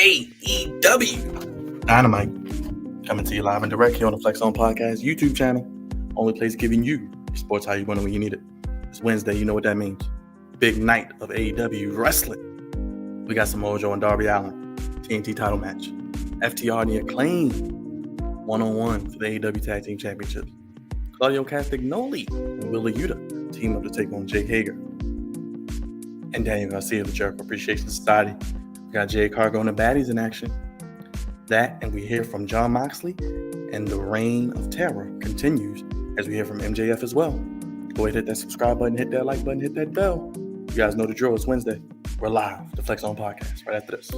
AEW Dynamite, coming to you live and direct here on the Flex On Podcast YouTube channel. Only place giving you sports how you want it when you need it. It's Wednesday, you know what that means. Big night of AEW wrestling. We got Samoa Joe and Darby Allin, TNT title match. FTR and the Acclaim, one-on-one for the AEW Tag Team Championships. Claudio Castagnoli and Wheeler Yuta team up to take on Jake Hager. And Daniel Garcia of the Jericho Appreciation Society. We got Jay Cargo and the Baddies in action. That, and we hear from Jon Moxley, and the reign of terror continues as we hear from MJF as well. Go ahead, hit that subscribe button, hit that like button, hit that bell. You guys know the drill. It's Wednesday. We're live, the Flex On Podcast, right after this.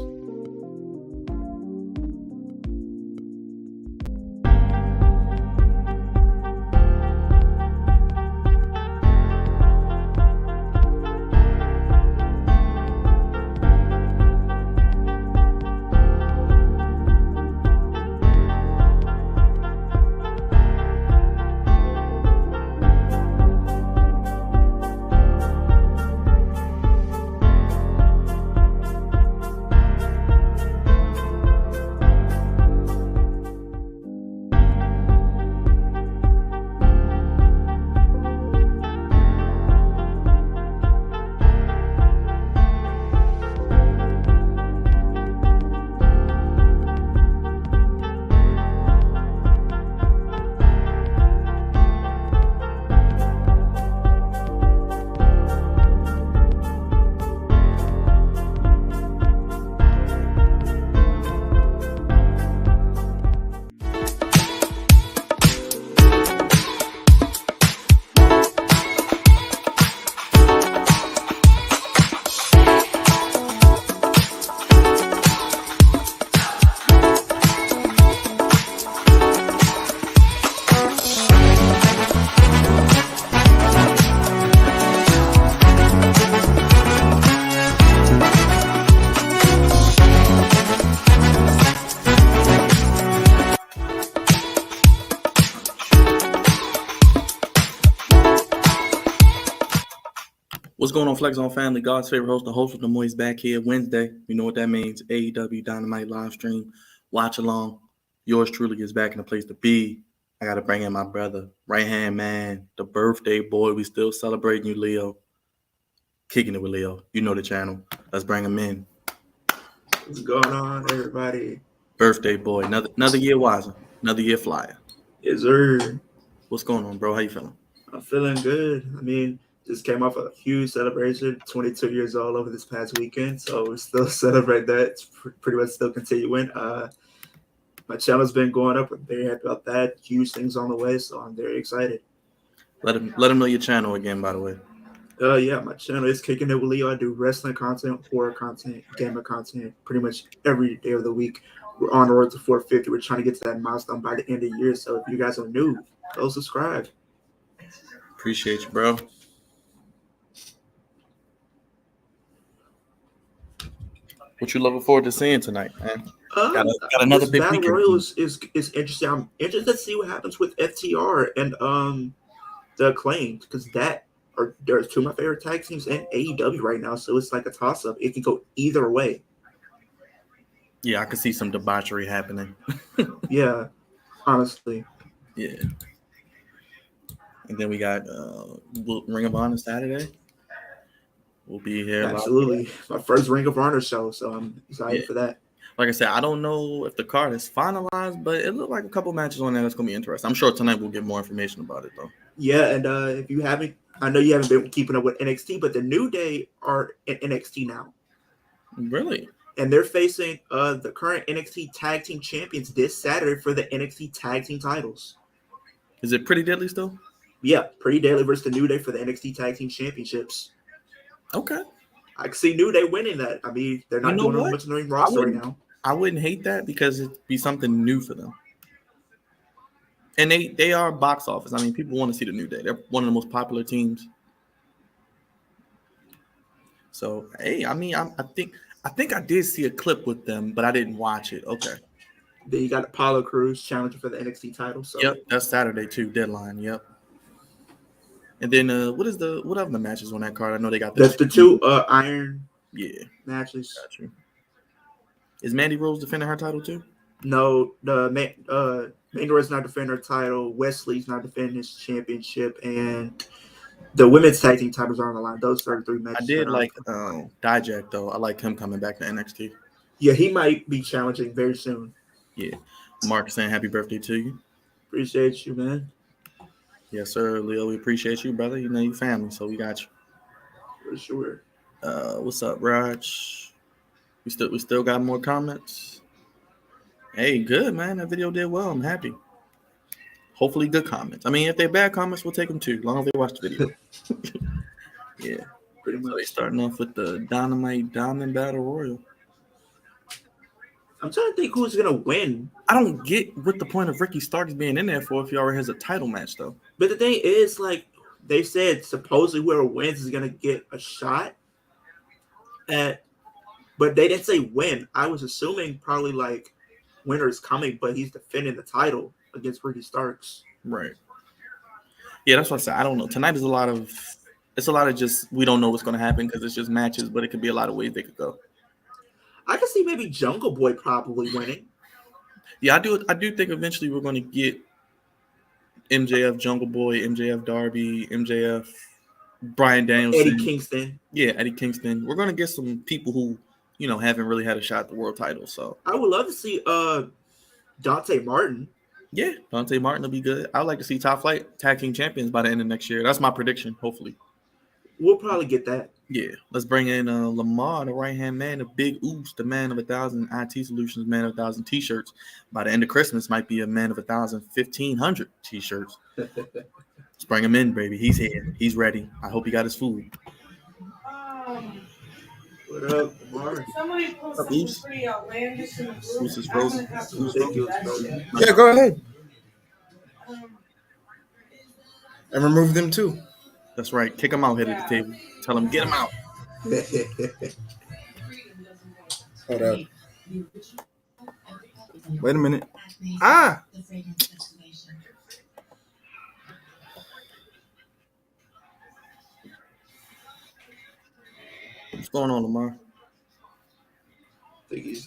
What's going on, Flex On family? God's favorite host, the host of the Moist, back here Wednesday. You know what that means. AEW Dynamite Livestream. Watch along. Yours truly is back in the place to be. I got to bring in my brother, right-hand man, the birthday boy. We still celebrating you, Leo. Kicking it with Leo. You know the channel. Let's bring him in. What's going on, everybody? Birthday boy. Another year wiser. Another year flyer. Yes, sir. What's going on, bro? How you feeling? I'm feeling good. I mean, just came off a huge celebration, 22 years old over this past weekend, so we still celebrate that. It's pretty much still continuing. My channel's been going up. I'm very happy about that. Huge things on the way, so I'm very excited. Let him know your channel again, by the way. Yeah, my channel is Kicking It With Leo. I do wrestling content, horror content, gamer content, pretty much every day of the week. We're on the road to 450. We're trying to get to that milestone by the end of the year, so if you guys are new, go subscribe. Appreciate you, bro. What you looking forward to seeing tonight, man? Got another big Battle weekend. Royal is interesting. I'm interested to see what happens with FTR and the Acclaimed, because there's two of my favorite tag teams in AEW right now, so it's like a toss-up. It can go either way. Yeah, I could see some debauchery happening. Yeah, honestly. Yeah. And then we got Ring of Honor Saturday. We'll be here. Absolutely. My first Ring of Honor show, so I'm excited for that. Like I said, I don't know if the card is finalized, but it looked like a couple matches on there that's going to be interesting. I'm sure tonight we'll get more information about it, though. Yeah, and if you haven't, I know you haven't been keeping up with NXT, but the New Day are in NXT now. Really? And they're facing the current NXT Tag Team Champions this Saturday for the NXT Tag Team titles. Is it Pretty Deadly still? Yeah, Pretty Deadly versus the New Day for the NXT Tag Team Championships. Okay. I can see New Day winning that. I mean, they're not doing much in the ring roster right now. I wouldn't hate that because it'd be something new for them. And they are box office. I mean, people want to see the New Day. They're one of the most popular teams. So, hey, I mean, I think I did see a clip with them, but I didn't watch it. Okay. Then you got Apollo Crews challenging for the NXT title. So. Yep, that's Saturday too. Deadline. Yep. And then what other matches on that card? I know they got that's the two Iron matches. Got you. Is Mandy Rose defending her title too? No, the Mandor is not defending her title. Wesley's not defending his championship, and the women's tag team titles are on the line. Those are the three matches. I did like Dijak though. I like him coming back to NXT. Yeah, he might be challenging very soon. Yeah. Mark saying happy birthday to you. Appreciate you, man. Yes, sir, Leo. We appreciate you, brother. You know your family, so we got you. For sure. What's up, Raj? We still got more comments. Hey, good, man. That video did well. I'm happy. Hopefully good comments. I mean, if they're bad comments, we'll take them too, as long as they watch the video. Yeah. Pretty much. So they're starting off with the Dynamite Diamond Battle Royal. I'm trying to think who's going to win. I don't get what the point of Ricky Starks being in there for if he already has a title match, though. But the thing is, like, they said supposedly whoever wins is going to get a shot at, but they didn't say when. I was assuming probably like winner is coming, but he's defending the title against Ricky Starks. Right. Yeah, that's what I said. I don't know. Tonight is a lot of just we don't know what's going to happen because it's just matches, but it could be a lot of ways they could go. I can see maybe Jungle Boy probably winning. Yeah, I do think eventually we're going to get MJF Jungle Boy, MJF Darby, MJF Bryan Danielson, Eddie Kingston. Yeah, Eddie Kingston. We're going to get some people who, haven't really had a shot at the world title. So I would love to see Dante Martin. Yeah, Dante Martin will be good. I would like to see Top Flight tag team champions by the end of next year. That's my prediction, hopefully. We'll probably get that. Yeah, let's bring in Lamar, the right-hand man, the Big Oos, the man of 1,000 IT solutions, man of 1,000 T-shirts. By the end of Christmas, might be a man of 1,500 T-shirts. Let's bring him in, baby. He's here. He's ready. I hope he got his food. What up, Lamar? Somebody posted something pretty outlandish in the group. Oos is frozen. Yeah, go ahead. And remove them too. That's right. Kick him out here at the table. Tell him, get him out. Hold up. Wait a minute. Ah! What's going on, Lamar? I think he's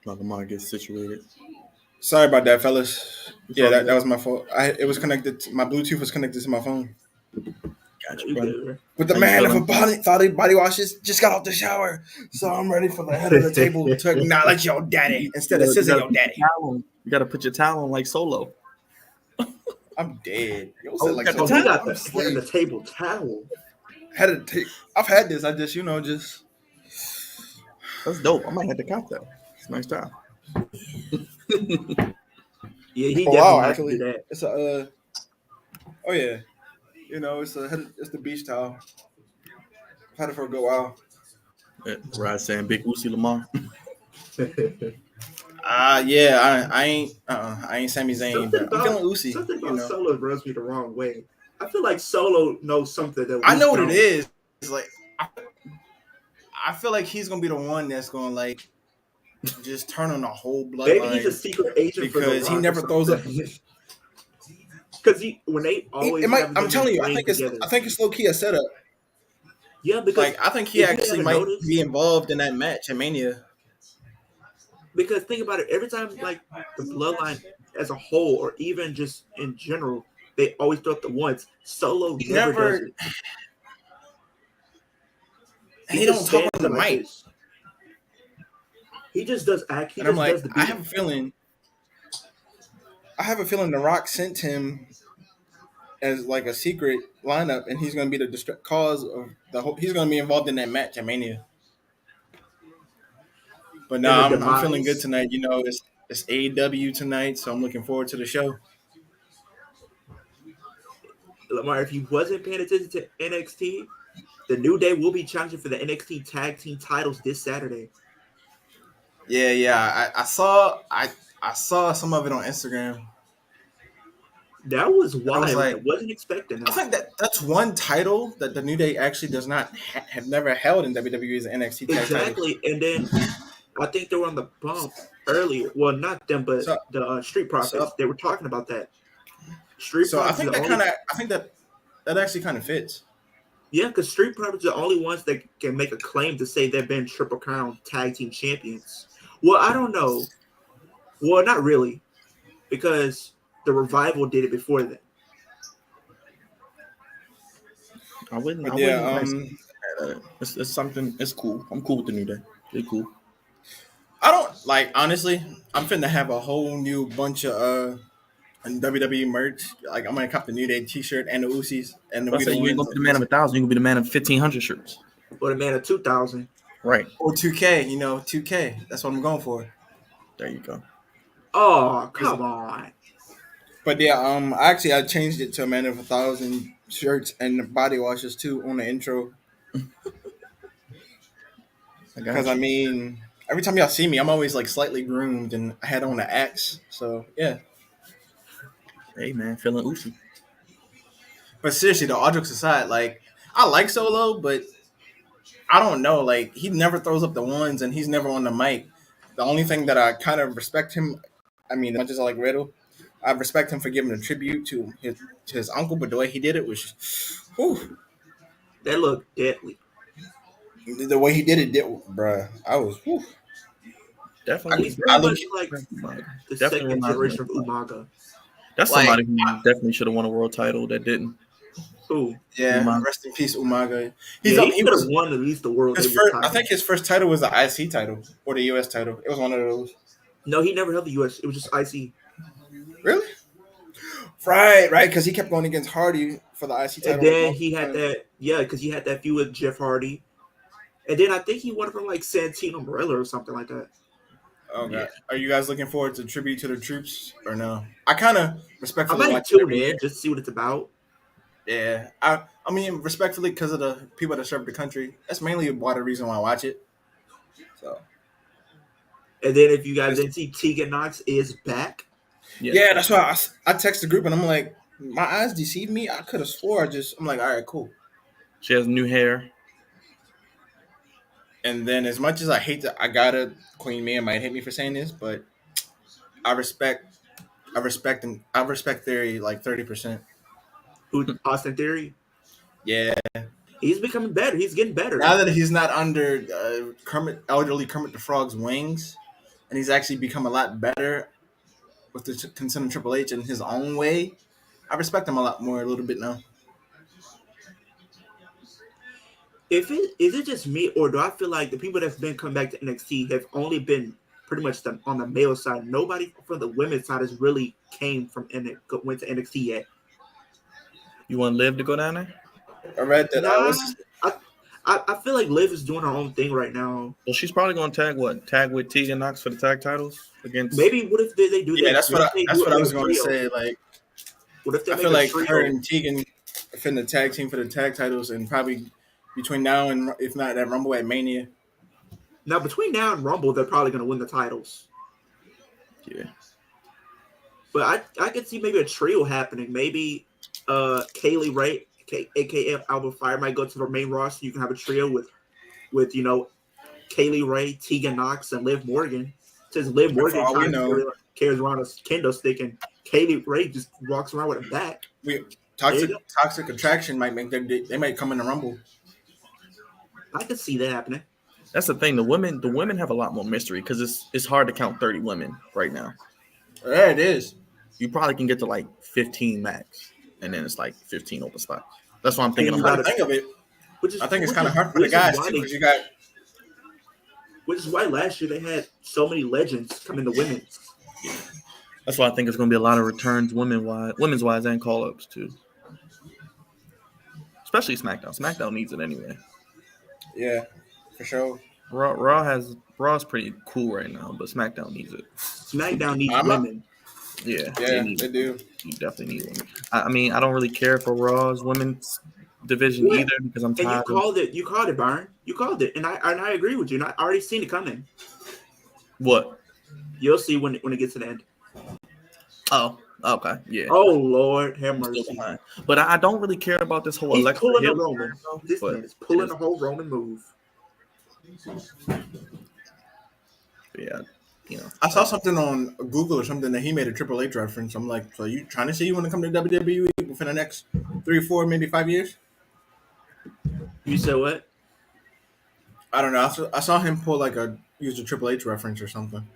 While Lamar gets situated. Sorry about that, fellas. Yeah, that was my fault. It was connected. My Bluetooth was connected to my phone. Gotcha, brother. With the man of a body washes, just got out the shower, so I'm ready for the head of the table to acknowledge your daddy instead of scissor your daddy. You got to put your towel on like Solo. I'm dead. Yo, he got the head of the table towel. I've had this. I just. That's dope. I might have to cop that. It's a nice towel. Yeah, he actually, do that. It's a. Oh yeah, it's the beach towel. I've had it for a good while. Yeah, Rod saying Big Uzi Lamar. Yeah, I ain't Sami Zayn, but I'm feeling Uzi. Something about Solo rubs me the wrong way. I feel like Solo knows something that I know what it is. It's like I feel like he's gonna be the one that's gonna like just turn on the whole bloodline. Maybe he's a secret agent because he never throws up. Because when they always, I'm telling you, I think it's low key a setup. Yeah, because I think he actually might be involved in that match at Mania. Because think about it, every time like the bloodline as a whole, or even just in general, they always throw up the ones. Solo never does it. He don't talk on the mic. He just does act. He and just I'm like, does the beat. I have a feeling The Rock sent him as like a secret lineup, and he's going to be the cause of the whole. He's going to be involved in that match at Mania. But no, I'm feeling good tonight. It's AEW tonight, so I'm looking forward to the show. Lamar, if you wasn't paying attention to NXT, the New Day will be challenging for the NXT Tag Team titles this Saturday. Yeah. I saw some of it on Instagram. That was wild. I wasn't expecting that. I think that's one title that the New Day actually does not have never held in WWE as an NXT tag exactly. Title. And then I think they were on the bump earlier. Well, not them, but the Street Profits. They were talking about that. I think that actually kind of fits. Yeah, because Street Profits are the only ones that can make a claim to say they've been Triple Crown Tag Team Champions. Well, I don't know. Well, not really, because the Revival did it before then. I wouldn't. But I yeah, wouldn't. It's something. It's cool. I'm cool with the New Day. They're cool. I don't like honestly. I'm finna have a whole new bunch of WWE merch. Like I'm gonna cop the New Day T-shirt and the Usis, and I we say the you ain't ones gonna be the man of 1,000. You gonna be the man of 1,500 shirts. Or the man of 2000. Right. or 2K. 2K. That's what I'm going for. There you go. Oh, come on. But yeah, I changed it to a man of 1,000 shirts and body washes too on the intro. I Because got I you. mean, every time y'all see me, I'm always like slightly groomed and I had on the axe. So yeah. Hey man, feeling oofy. But seriously, though, all jokes aside, like I like Solo, but I don't know. Like he never throws up the ones, and he's never on the mic. The only thing that I kind of respect him, I mean, as much as I like Riddle, I respect him for giving a tribute to his uncle. But the way he did it was, whew, That looked deadly. the way he did it, bruh. I was, whew. Definitely. He's pretty much like Definitely the definitely second reminds me generation of of Umaga. That's Like, somebody who definitely should have won a world title that didn't. Who? yeah, Umaga. rest in peace, Umaga. Yeah, he He could have was won at least the World his Heavyweight first. I title. think his first title was the IC title or the US title. It was one of those. No, he never held the US. It was just IC. Really? Right, because he kept going against Hardy for the IC title. And then he had that, because he had that feud with Jeff Hardy. And then I think he won it from like Santino Marella or something like that. Oh god, Yeah. are you guys looking forward to Tribute to the Troops or no? I kind of I respectfully might watch it tune every year. in just to see what it's about. Yeah, I mean respectfully because of the people that serve the country. That's mainly why the reason why I watch it. So And then if you guys didn't see, Tegan Knox is back. yeah, that's why I text the group and I'm like, my eyes deceived me. I could have swore I'm like, all right, cool. She has new hair. And then as much as I hate that, Queen Mia might hate me for saying this, but I respect I respect Theory like 30%. Who Austin Theory? Yeah. He's becoming better. He's getting better. Now that he's not under elderly Kermit the Frog's wings, and he's actually become a lot better with the consent of Triple H in his own way, I respect him a lot more a little bit now. Is it just me, or do I feel like the people that's been coming back to NXT have only been pretty much on the male side? Nobody from the women's side has really went to NXT yet. You want Liv to go down there? I read that. I feel like Liv is doing her own thing right now. Well, she's probably going to tag with Tegan Knox for the tag titles against. Maybe what if they do that? Yeah, that's what I was going to trio? say. Like, What if they I make feel a like trio? her and Tegan are finna tag team for the tag titles, and probably between now and if not that Rumble at Mania. Now between now and Rumble, they're probably going to win the titles. Yeah. But I could see maybe a trio happening. Maybe Kaylee Ray, aka Alba Fire, might go to the main roster. You can have a trio with Kaylee Ray, Tegan Knox, and Liv Morgan. Since Liv Morgan carries around a kendo stick, and Kaylee Ray just walks around with a bat. Toxic Attraction might make they might come in the Rumble. I could see that happening. That's the thing. The women have a lot more mystery because it's hard to count 30 women right now. Yeah, it is. You probably can get to like 15 max, and then it's like 15 open spots. That's what I'm thinking. I think of it. I think it's kind of hard for the guys too because you got. Which is why last year they had so many legends come into women's. Yeah. That's why I think it's going to be a lot of returns women's wise and call ups too. Especially SmackDown. SmackDown needs it anyway. Yeah, for sure. Raw's pretty cool right now, but SmackDown needs it. SmackDown needs women. Yeah, they do. You definitely need women. I mean, I don't really care for Raw's women's division either because I'm tired. And you called it, Byron. You called it, and I agree with you. And I already seen it coming. What? You'll see when it gets to the end. Oh, okay, yeah. Oh Lord, have mercy. But I don't really care about this whole He's pulling a Roman. This man is pulling the whole Roman move. Yeah, I saw something on Google or something that he made a Triple H reference. I'm like, so you trying to say you want to come to WWE within the next 3, 4, maybe 5 years? You said what? I don't know. I saw him pull use a Triple H reference or something.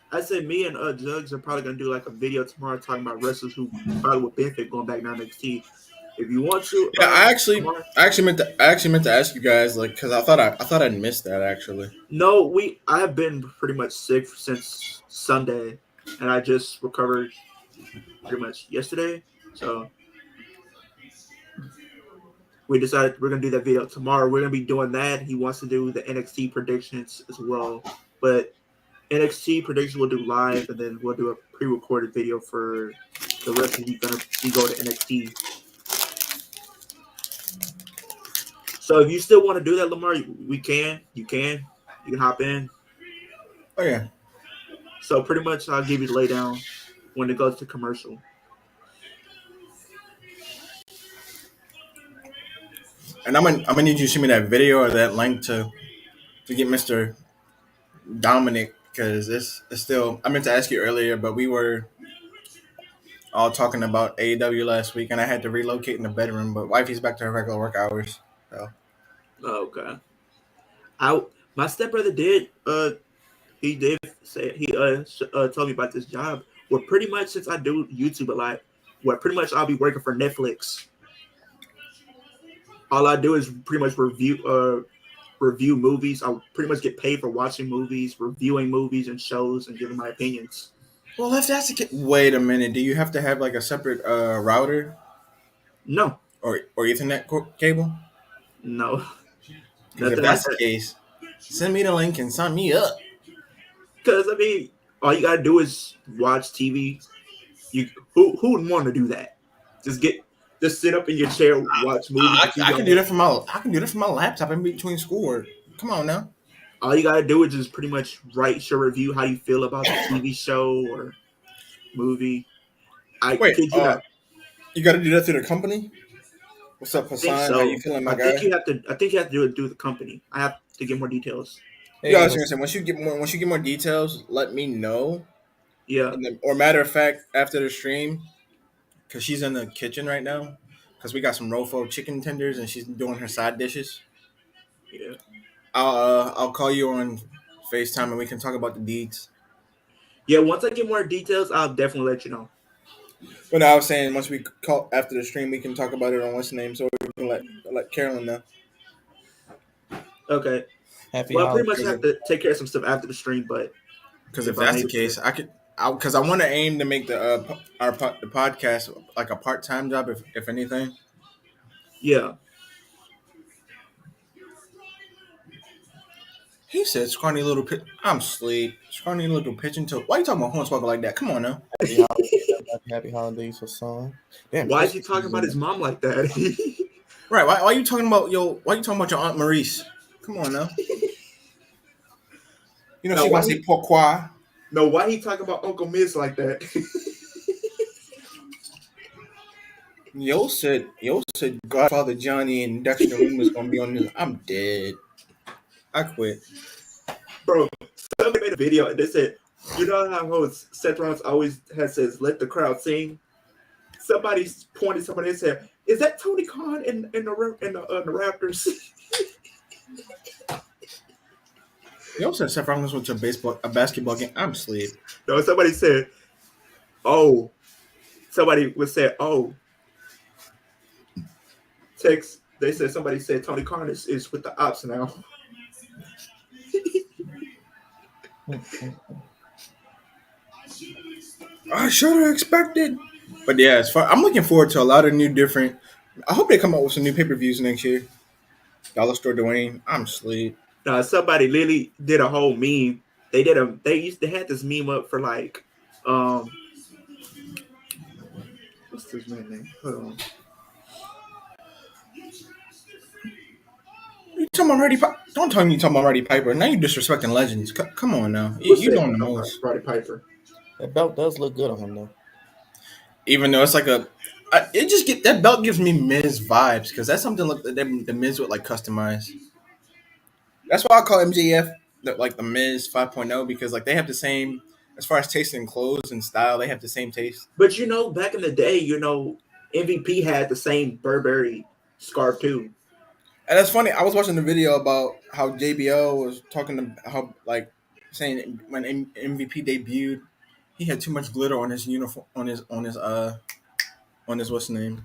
I said me and Jugs are probably gonna do like a video tomorrow talking about wrestlers who probably would benefit going back down NXT. If you want to, Yeah, tomorrow. I actually meant to ask you guys because I thought I'd missed that actually. No, I have been pretty much sick since Sunday, and I just recovered pretty much yesterday. So we decided we're gonna do that video tomorrow. We're gonna be doing that. He wants to do the NXT predictions as well, but NXT predictions we'll do live, and then we'll do a pre-recorded video for the rest of the week. We go to NXT. So if you still want to do that, Lamar, we can. You can hop in. Oh yeah. So pretty much, I'll give you the laydown when it goes to commercial. And I'm gonna need you to send me that video or that link to get Mr. Dominic because it's still. I meant to ask you earlier, but we were all talking about AEW last week, and I had to relocate in the bedroom. But wifey's back to her regular work hours. So. Okay. My stepbrother did. He did say he told me about this job. Where pretty much since I do YouTube a lot, where pretty much I'll be working for Netflix. All I do is pretty much review movies. I pretty much get paid for watching movies, reviewing movies and shows, and giving my opinions. Well, if that's the case, wait a minute. Do you have to have like a separate router? No. Or Ethernet cable? No. If that's the case, send me the link and sign me up. Because I mean, all you gotta do is watch TV. Who would want to do that? Just sit up in your chair, watch movies. I can do that from my laptop in between schoolwork. Come on now. All you gotta do is just pretty much write your review, how you feel about the TV show or movie. Wait, you got to do that through the company? What's up, Hassan? So. How you feeling, my guy? I think you have to do it through the company. I have to get more details. Yeah, I was gonna say once you get more details, let me know. Yeah. Or matter of fact, after the stream, because she's in the kitchen right now, because we got some Rofo chicken tenders and she's doing her side dishes. Yeah. I'll call you on FaceTime and we can talk about the deeds. Yeah, once I get more details, I'll definitely let you know. But I was saying once we call after the stream, we can talk about it on what's the name, so we can let Carolyn know. Okay. I pretty much have to take care of some stuff after the stream, but because if that's the case, because I want to aim to make the podcast like a part-time job, if anything. Yeah. He said, "Scrawny little pitch." I'm asleep. Scrawny little pitch until. Why are you talking about Hornswoggle like that? Come on now. Happy holidays for son. Damn, why is he talking about his mom like that? Right. Why are you talking about your Aunt Maurice? Come on now. You know she wants to say pourquoi. No, why he talking about Uncle Miz like that? Yo said Godfather Johnny and Dexter Lynn was gonna be on this. I'm dead. I quit. Bro, somebody made a video and they said, you know how Seth Rollins always says, let the crowd sing? Somebody pointed somebody and said, is that Tony Khan in the Raptors? Yo said Seth Rollins went to a basketball game. I'm asleep. No, somebody said, oh. Somebody would say, oh. Somebody said Tony Khan is with the ops now. I should have expected. But yeah, I'm looking forward to a lot of new different. I hope they come up with some new pay-per-views next year. Dollar Store Dwayne, I'm asleep. Somebody literally did a whole meme. They had this meme up for like what's this man's name? Hold on. You talking about Roddy Piper? Don't tell me you talking about Roddy Piper. Now you disrespecting legends. Come on now. You don't know most. Roddy Piper. That belt does look good on him though. Even though it's like that belt gives me Miz vibes because that's something the Miz would like customize. That's why I call MJF like the Miz 5.0 because like they have the same as far as taste in clothes and style. They have the same taste. But back in the day, MVP had the same Burberry scarf too. And that's funny. I was watching the video about how JBL was talking to how like saying when MVP debuted, he had too much glitter on his uniform on his what's the name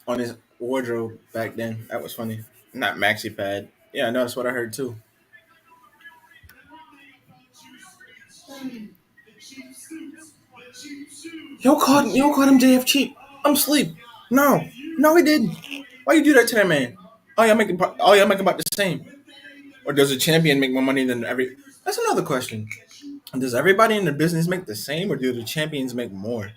on his wardrobe back then. That was funny. Not maxi pad. Yeah, I know that's what I heard too. Yo called him JF cheap. I'm asleep. No, no, he didn't. Why you do that to that man? Y'all making about the same. Or does a champion make more money than every? That's another question. Does everybody in the business make the same, or do the champions make more?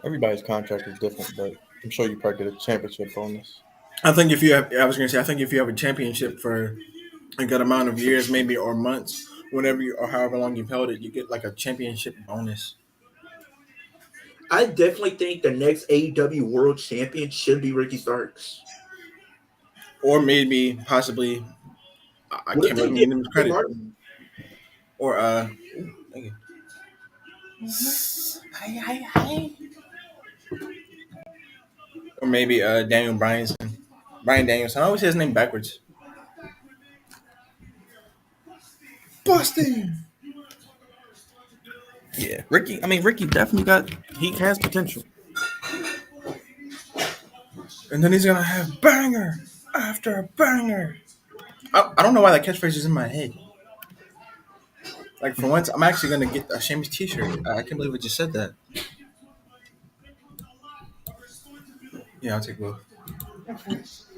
Everybody's contract is different, but I'm sure you probably get a championship bonus. I think if you have, I was gonna say, I think if you have a championship for a good amount of years, maybe or months, whatever you, or however long you've held it, you get like a championship bonus. I definitely think the next AEW World Champion should be Ricky Starks. Or maybe possibly, I What if can't they really did give him credit. Martin? Or thank you. Hi. Or maybe Daniel Brian Danielson. I always say his name backwards. Busting. Yeah, Ricky definitely he has potential. And then he's gonna have banger after banger. I don't know why that catchphrase is in my head. Like for once, I'm actually gonna get a Sheamus T-shirt. I can't believe I just said that. Yeah, I'll take both.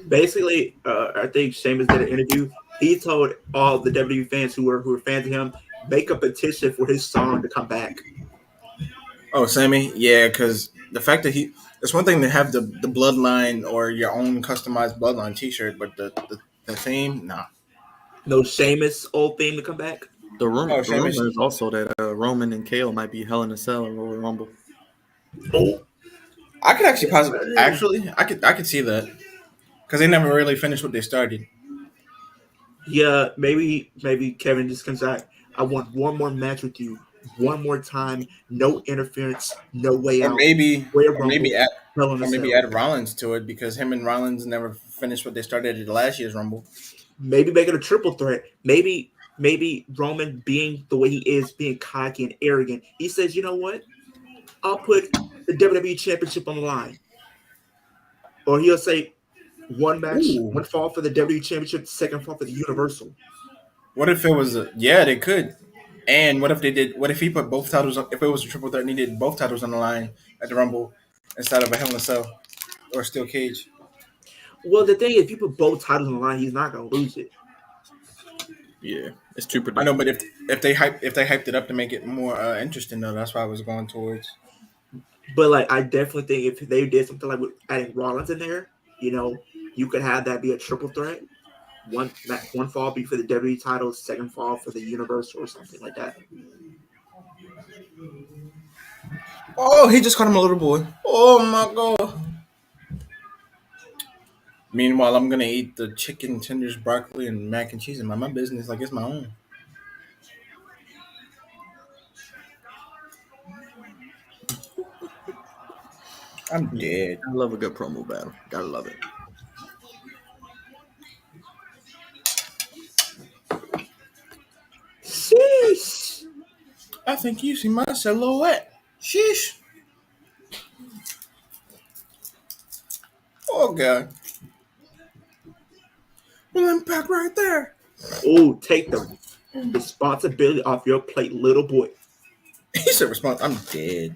Basically, I think Sheamus did an interview. He told all the WWE fans who were fans of him, make a petition for his song to come back. Oh, Sammy, yeah, because the fact that it's one thing to have the bloodline or your own customized bloodline T-shirt, but the theme, nah. No Sheamus old theme to come back. The rumor Sheamus. is also that Roman and Kale might be Hell in a Cell or Royal Rumble. Oh, I could I could see that because they never really finished what they started. yeah, maybe Kevin just comes out. I want one more match with you, one more time, no interference, no way Or out. maybe, Royal or Rumble, maybe add, Hell in a or maybe Cell. add Rollins to it because him and Rollins never finished what they started at last year's Rumble. Maybe make it a triple threat. Maybe Roman being the way he is, being cocky and arrogant, he says, you know what? I'll put the WWE Championship on the line. Or he'll say, one match, Ooh. one fall for the WWE Championship, second fall for the Universal. What if it was yeah, they could. And what if they did? What if he put both titles? If it was a triple threat, and he did both titles on the line at the Rumble instead of a Hell in a Cell or a steel cage? Well, the thing is, if you put both titles on the line, he's not going to lose it. Yeah, it's too I know, predictable. but if they hyped it up to make it more interesting, though, that's what I was going towards. But like, I definitely think if they did something like with adding Rollins in there, you could have that be a triple threat. One fall be for the WWE title, second fall for the Universal or something like that. Oh, he just called him a little boy. Oh my god. Meanwhile, I'm gonna eat the chicken tenders, broccoli, and mac and cheese and mind my business like it's my own. I'm dead. I love a good promo battle. Gotta love it. Sheesh. I think you see my silhouette. Sheesh. Oh god. Well, impact right there. Oh, take the responsibility off your plate, little boy. He said, "Response. I'm dead."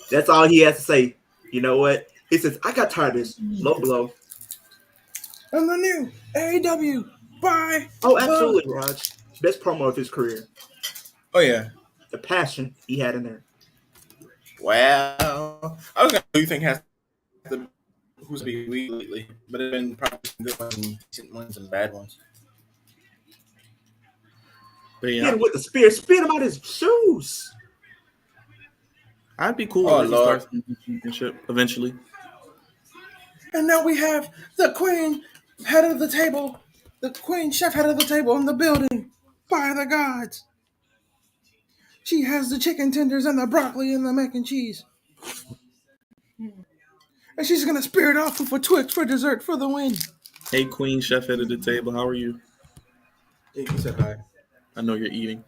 That's all he has to say. You know what? He says, I got tired of this. Low blow. And the new AEW. Bye. Oh, absolutely, Raj. Best promo of his career. Oh yeah. The passion he had in there. Well, I was gonna. Who you think has the who's be weak lately? But it's been probably some good ones, decent ones, and bad ones. But Hit yeah, him with the spear. Spin him out his shoes. I'd be cool Oh, if he Lord. starts the championship eventually. And now we have the queen head of the table, the queen chef head of the table in the building. By the gods. She has the chicken tenders and the broccoli and the mac and cheese. And she's gonna spear it off with a Twix for dessert for the win. Hey, Queen Chef at the table. How are you? He said hi. I know you're eating.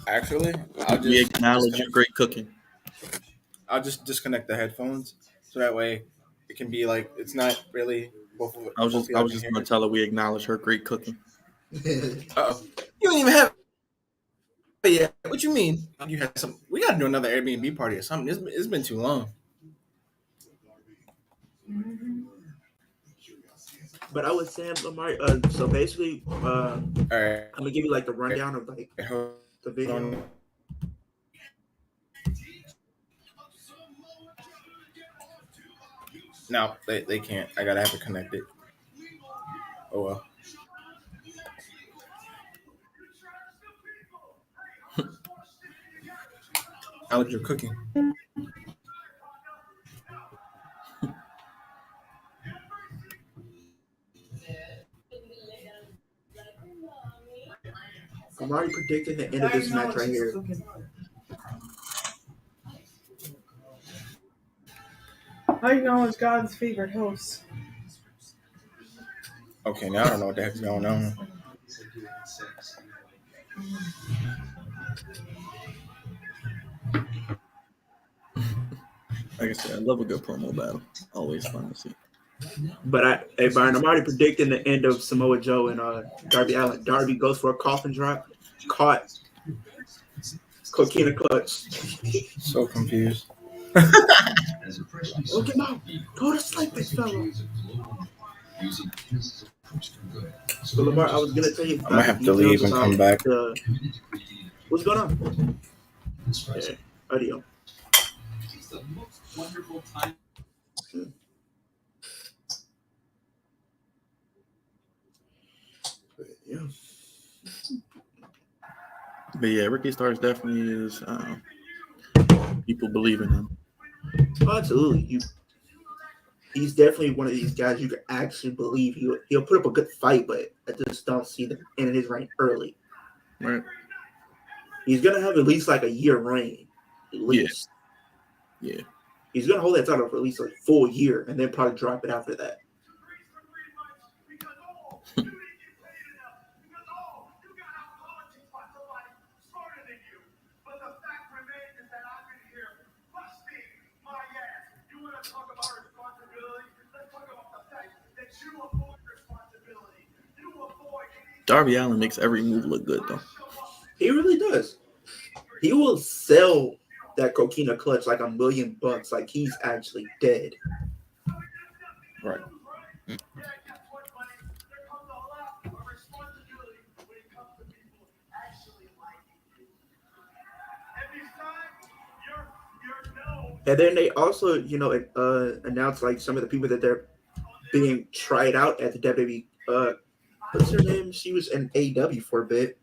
Actually, We acknowledge your great cooking. I'll just disconnect the headphones so that way it can be like it's not really both of it. I was just gonna tell her we acknowledge her great cooking. Uh-oh. You don't even have it yet. What you mean? You had some. We gotta do another Airbnb party or something. It's been too long. But I was saying, Lamar, so basically, All right. I'm gonna give you like the rundown of like the video. No, they can't. I gotta have it connected. Oh well. Alex, you're cooking. I'm already predicting the end of this match right here. I acknowledge God's favorite host. Okay, now I don't know what the heck's going on. Like I said, I love a good promo battle. Always fun to see. But hey Byron, I'm already predicting the end of Samoa Joe and Darby Allin. Darby goes for a coffin drop, caught Coquina clutch. So confused. Look him out. Go to sleep, big fella. So Lamar, I was gonna tell you. I'm gonna have to leave and come back. What's going on? Yeah, audio. Yeah. But yeah, Ricky Starks definitely is. People believe in him. Oh, absolutely. He's definitely one of these guys you can actually believe he'll put up a good fight, but I just don't see the end of his reign early. Right. He's gonna have at least like a year reign, at least. Yeah. He's gonna hold that title for at least like a full year, and then probably drop it after that. Darby Allin makes every move look good, though. He really does. He will sell that Coquina clutch like $1 million, like he's actually dead. Right. And then they also, announced like some of the people that they're being tried out at the WWE. What's her name? She was in AEW for a bit.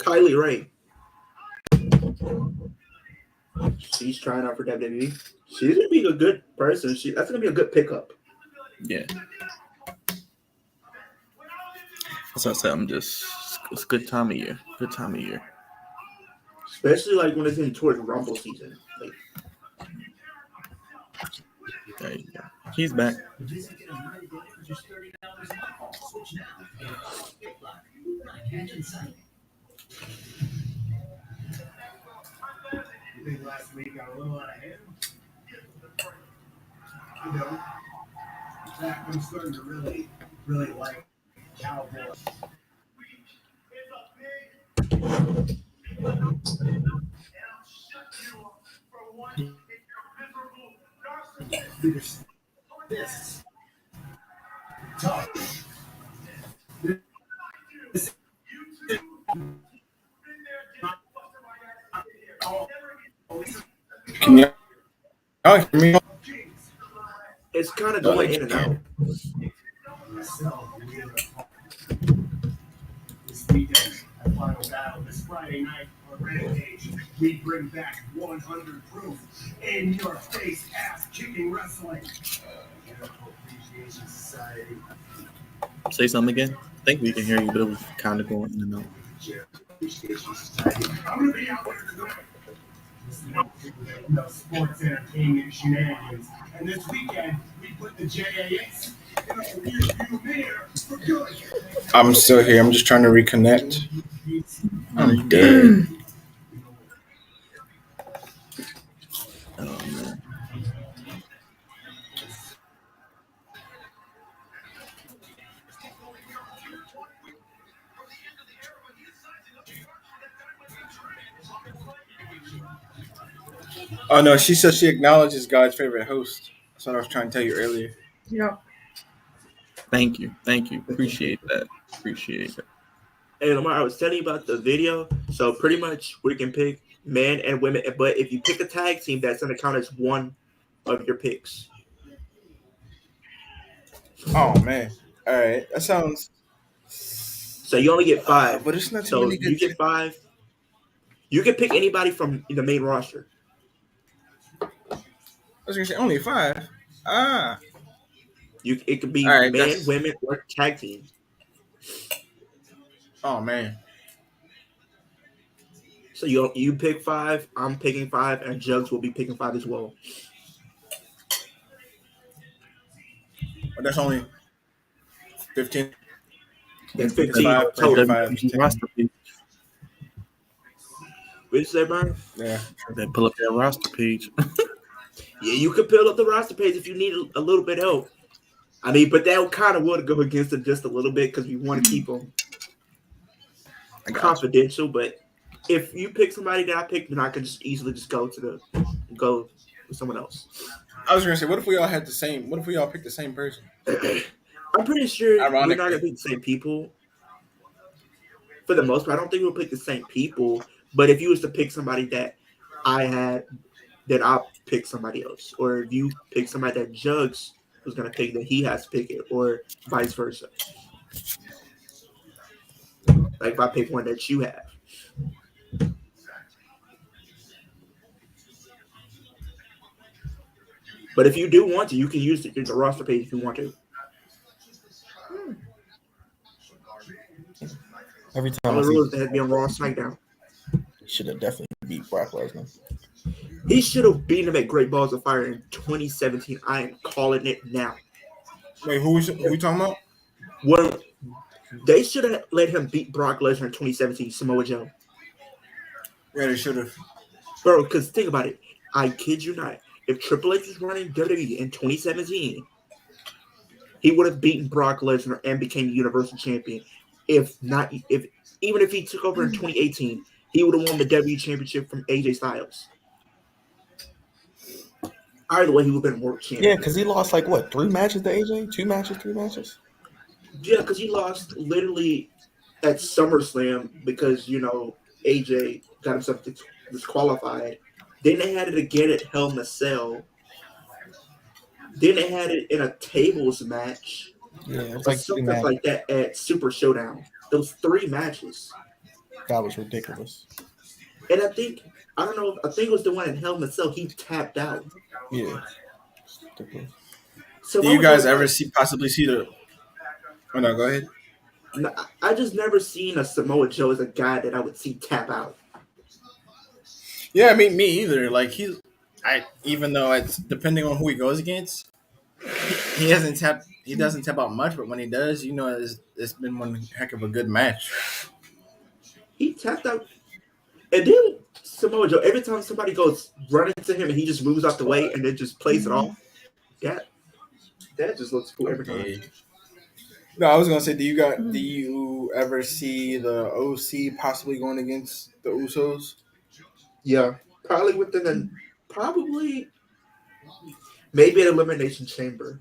Kylie Ray. She's trying out for WWE. She's gonna be a good person. That's gonna be a good pickup. Yeah. As I said, it's a good time of year. Good time of year. Especially like when it's in towards Rumble season. Like, there you go. He's back. You think last week got a little out of hand? You know, Zach, I'm starting to really, really like Cowboys. This talk. Can you hear me? it's kind of going in and out. This weekend, a final battle this Friday night on Rampage. We bring back 100 proof in your face ass kicking wrestling. Say something again. I think we can hear you, but it was kind of going in and out. I'm gonna be out there tonight. No sports entertainment shenanigans. And this weekend, we put the JAS in a rearview mirror for good. I'm still here. I'm just trying to reconnect. I'm dead. Oh man. Oh no, she said she acknowledges God's favorite host. That's what I was trying to tell you earlier. Yeah. Thank you. Appreciate that. Hey Lamar, I was telling you about the video. So pretty much we can pick men and women, but if you pick a tag team, that's gonna count as one of your picks. Oh man. All right, that sounds. So you only get 5. But it's not too So many good. you get 5. You can pick anybody from the main roster. I was gonna say only 5. Ah. It could be All right, men, women, or tag team. Oh man. So you pick 5, I'm picking 5, and Jugs will be picking 5 as well. But that's only 15. That's It's 15 5, total. 5, 10. Roster page. What did you say, Brian? Yeah. Then pull up that roster page. Yeah, you could build up the roster page if you need a little bit of help. I mean, but that kind of would go against it just a little bit because we want to keep them confidential. But if you pick somebody that I picked, then I can just easily just go with someone else. I was gonna say, what if we all had the same? What if we all picked the same person? I'm pretty sure we're not Ironically. gonna pick the same people. For the most part, I don't think we'll pick the same people. But if you was to pick somebody that I had, then I'll pick somebody else. Or if you pick somebody that Jugs was gonna pick, then he has to pick it, or vice versa. Like if I pick one that you have. But if you do want to, you can use the roster page if you want to. Every time All I the see, rules that had to be on Raw SmackDown. should have definitely beat Brock Lesnar. He should have beaten him at Great Balls of Fire in 2017. I am calling it now. Wait, who we talking about? Well, they should have let him beat Brock Lesnar in 2017, Samoa Joe. Yeah, they should have. Bro, because think about it. I kid you not. If Triple H was running WWE in 2017, he would have beaten Brock Lesnar and became Universal Champion. Even if he took over in 2018, he would have won the WWE Championship from AJ Styles. Either way, he would have been world champion. Yeah, because he lost like what, 3 matches to AJ? 2 matches, 3 matches? Yeah, because he lost literally at SummerSlam because, AJ got himself disqualified. Then they had it again at Hell in a Cell. Then they had it in a tables match. Yeah, it was Or like 3 something matches. like that at Super Showdown. Those 3 matches. That was ridiculous. And I think it was the one in Hell in a Cell. He tapped out. Yeah. Ridiculous. So Do you guys ever possibly see the? Oh no, go ahead. I just never seen a Samoa Joe as a guy that I would see tap out. Yeah, I mean me either. Like even though it's depending on who he goes against, he doesn't tap out much, but when he does, it's been one heck of a good match. He tapped out. And then Samoa Joe, every time somebody goes running to him and he just moves out the way and then just plays it off, that just looks cool every time. No, I was gonna say, do you ever see the OC possibly going against the Usos? Yeah, probably maybe an Elimination Chamber.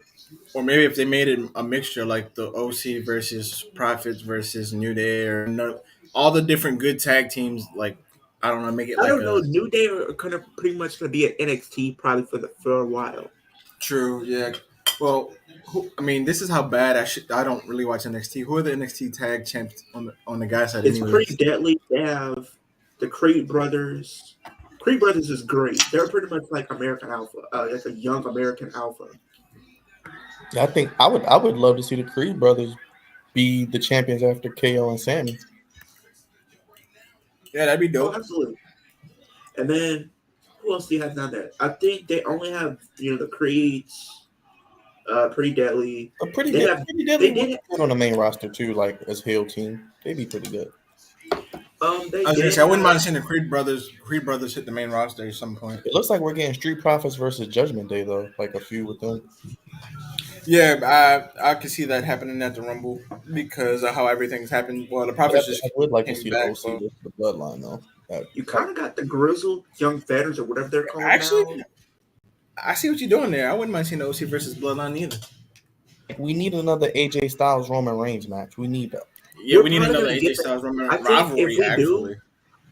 Or maybe if they made it a mixture, like the OC versus Profits versus New Day, or all the different good tag teams. Like I don't know, make it. I don't know. New Day are pretty much going to be at NXT probably for a while. True. Yeah. Well, this is how bad I don't really watch NXT. Who are the NXT tag champs on the guys side? It's pretty deadly. They have the Creed Brothers. Creed Brothers is great. They're pretty much like American Alpha. Like a young American Alpha. Yeah, I think I would love to see the Creed brothers be the champions after KO and Sammy. Yeah, that'd be Oh, dope. absolutely. And then who else do you have down there? I think they only have the Creeds, Pretty Deadly. But pretty They good. have Pretty deadly they would be did good on the main roster too, like as heel team. They'd be pretty good. they I was gonna did say I wouldn't have mind seeing the Creed brothers hit the main roster at some point. It looks like we're getting Street Profits versus Judgment Day though, like a feud with them. Yeah, I could see that happening at the Rumble because of how everything's happened. Well, the But Profits just I would like to came see the back, OC but versus the Bloodline though. you Like, kind of got the grizzled young veterans or whatever they're called actually, now. I see what you're doing there. I wouldn't mind seeing the OC versus Bloodline either. we need another AJ Styles Roman Reigns match. We need that. Yeah, We're we need probably another gonna AJ get that. Styles Roman I think rivalry. if we do,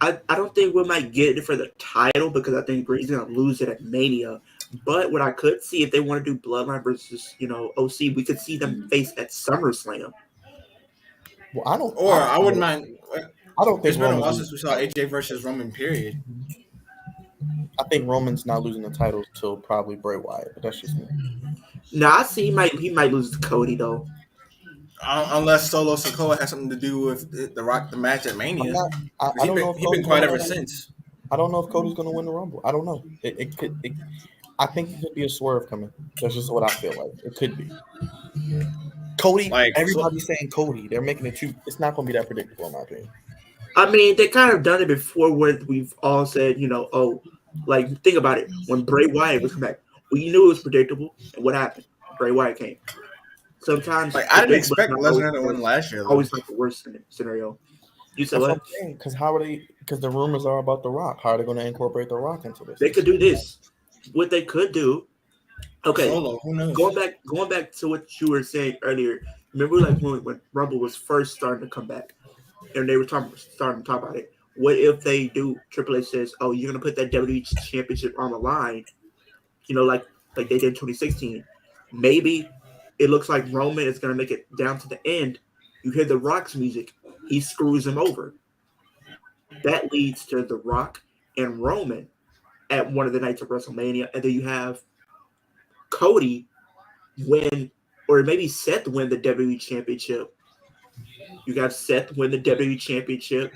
Actually, I don't think we might get it for the title because I think Bray's gonna lose it at Mania. But what I could see if they want to do Bloodline versus OC, we could see them face at SummerSlam. Well, or I wouldn't mind. I don't It's think been a Roman. while since we saw AJ versus Roman. Period. I think Roman's not losing the titles till probably Bray Wyatt, but that's just me. Now I see he might lose to Cody though. Unless Solo Sikoa has something to do with the match at Mania. I don't know if He's been Cody's quiet gonna ever win. since. I don't know if Cody's going to win the Rumble. I don't know. It could. I think it could be a swerve coming. That's just what I feel like. It could be. Cody. Everybody's saying Cody. They're making it too. It's not going to be that predictable, in my opinion. I mean, they kind of done it before where we've all said, like think about it. When Bray Wyatt was coming back, we knew it was predictable. And what happened? Bray Wyatt came. Sometimes I didn't expect Lesnar to win last year. Though. Always like the worst scenario. You said what? Because how are they? Because the rumors are about The Rock. How are they going to incorporate The Rock into this? They could do this. What they could do. Okay. Solo, who knows? Going back to what you were saying earlier. Remember, like when Rumble was first starting to come back, and they were starting to talk about it. What if they do? Triple H says, "Oh, you're going to put that WWE Championship on the line," like they did in 2016. Maybe it looks like Roman is going to make it down to the end. You hear The Rock's music. He screws him over. That leads to The Rock and Roman at one of the nights of WrestleMania. And then you have Cody win, or maybe Seth win the WWE Championship. You got Seth win the WWE Championship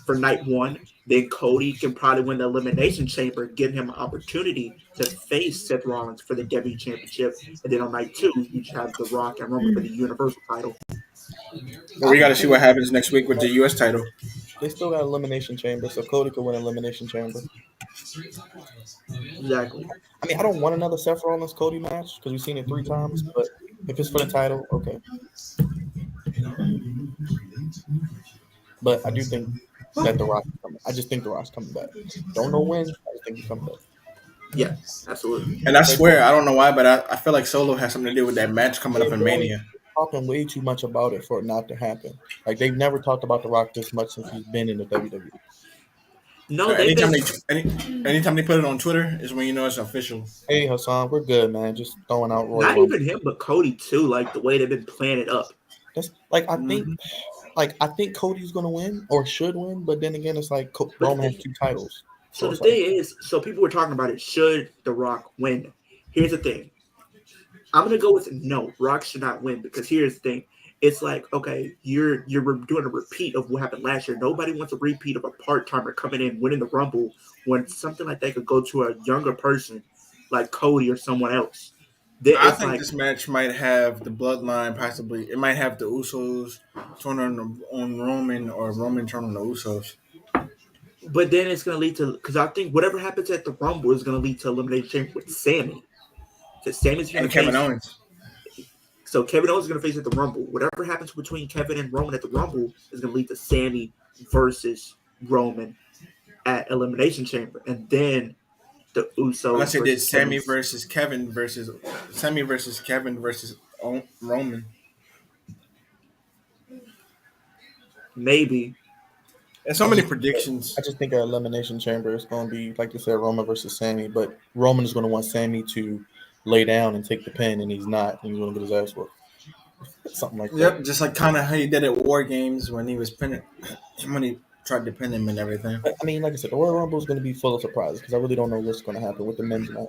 for night one. Then Cody can probably win the Elimination Chamber, giving him an opportunity to face Seth Rollins for the WWE Championship. And then on night two, you have The Rock and Roman for the Universal title. Well, we got to see what happens next week with the U.S. title. They still got Elimination Chamber, so Cody could win Elimination Chamber. Exactly. I mean, I don't want another Seth Rollins Cody match because we've seen it 3 times, but if it's for the title, okay. But I do think that The Rock is coming. I just think The Rock's coming back. Don't know when. I just think he's coming back. Yeah, absolutely. And I swear, I don't know why, but I feel like Solo has something to do with that match coming up in Mania. Talking way too much about it for it not to happen. Like they've never talked about The Rock this much since he's been in the WWE. No, anytime they put it on Twitter is when you know it's official. Hey Hassan, we're good, man. Just throwing out Royal not Rumble. even him, but Cody too. Like the way they've been playing it up. That's like I think Cody's gonna win or should win, but then again, it's like Roman has 2 titles. So the thing is, people were talking about it. Should The Rock win? Here's the thing. I'm gonna go with no. Rock should not win because here's the thing. It's like, okay, you're doing a repeat of what happened last year. Nobody wants a repeat of a part-timer coming in, winning the Rumble when something like that could go to a younger person like Cody or someone else. I think this match might have the Bloodline possibly. It might have the Usos turn on Roman or Roman turn on the Usos. But then it's going to lead to, because I think whatever happens at the Rumble is going to lead to Elimination Chamber with Sammy. Because Sammy's going to Kevin Owens. So Kevin Owens is going to face at the Rumble. Whatever happens between Kevin and Roman at the Rumble is going to lead to Sammy versus Roman at Elimination Chamber. And then the Usos. Unless they did Sammy versus Kevin versus Roman. Maybe. There's so many predictions. I just think our Elimination Chamber is going to be, like you said, Roman versus Sammy. But Roman is going to want Sammy to lay down and take the pin, and he's not. And he's going to get his ass whooped. Something like that. Yep, just like kind of how he did at War Games when he tried to pin him and everything. But, I mean, like I said, the Royal Rumble is going to be full of surprises because I really don't know what's going to happen with the men's match.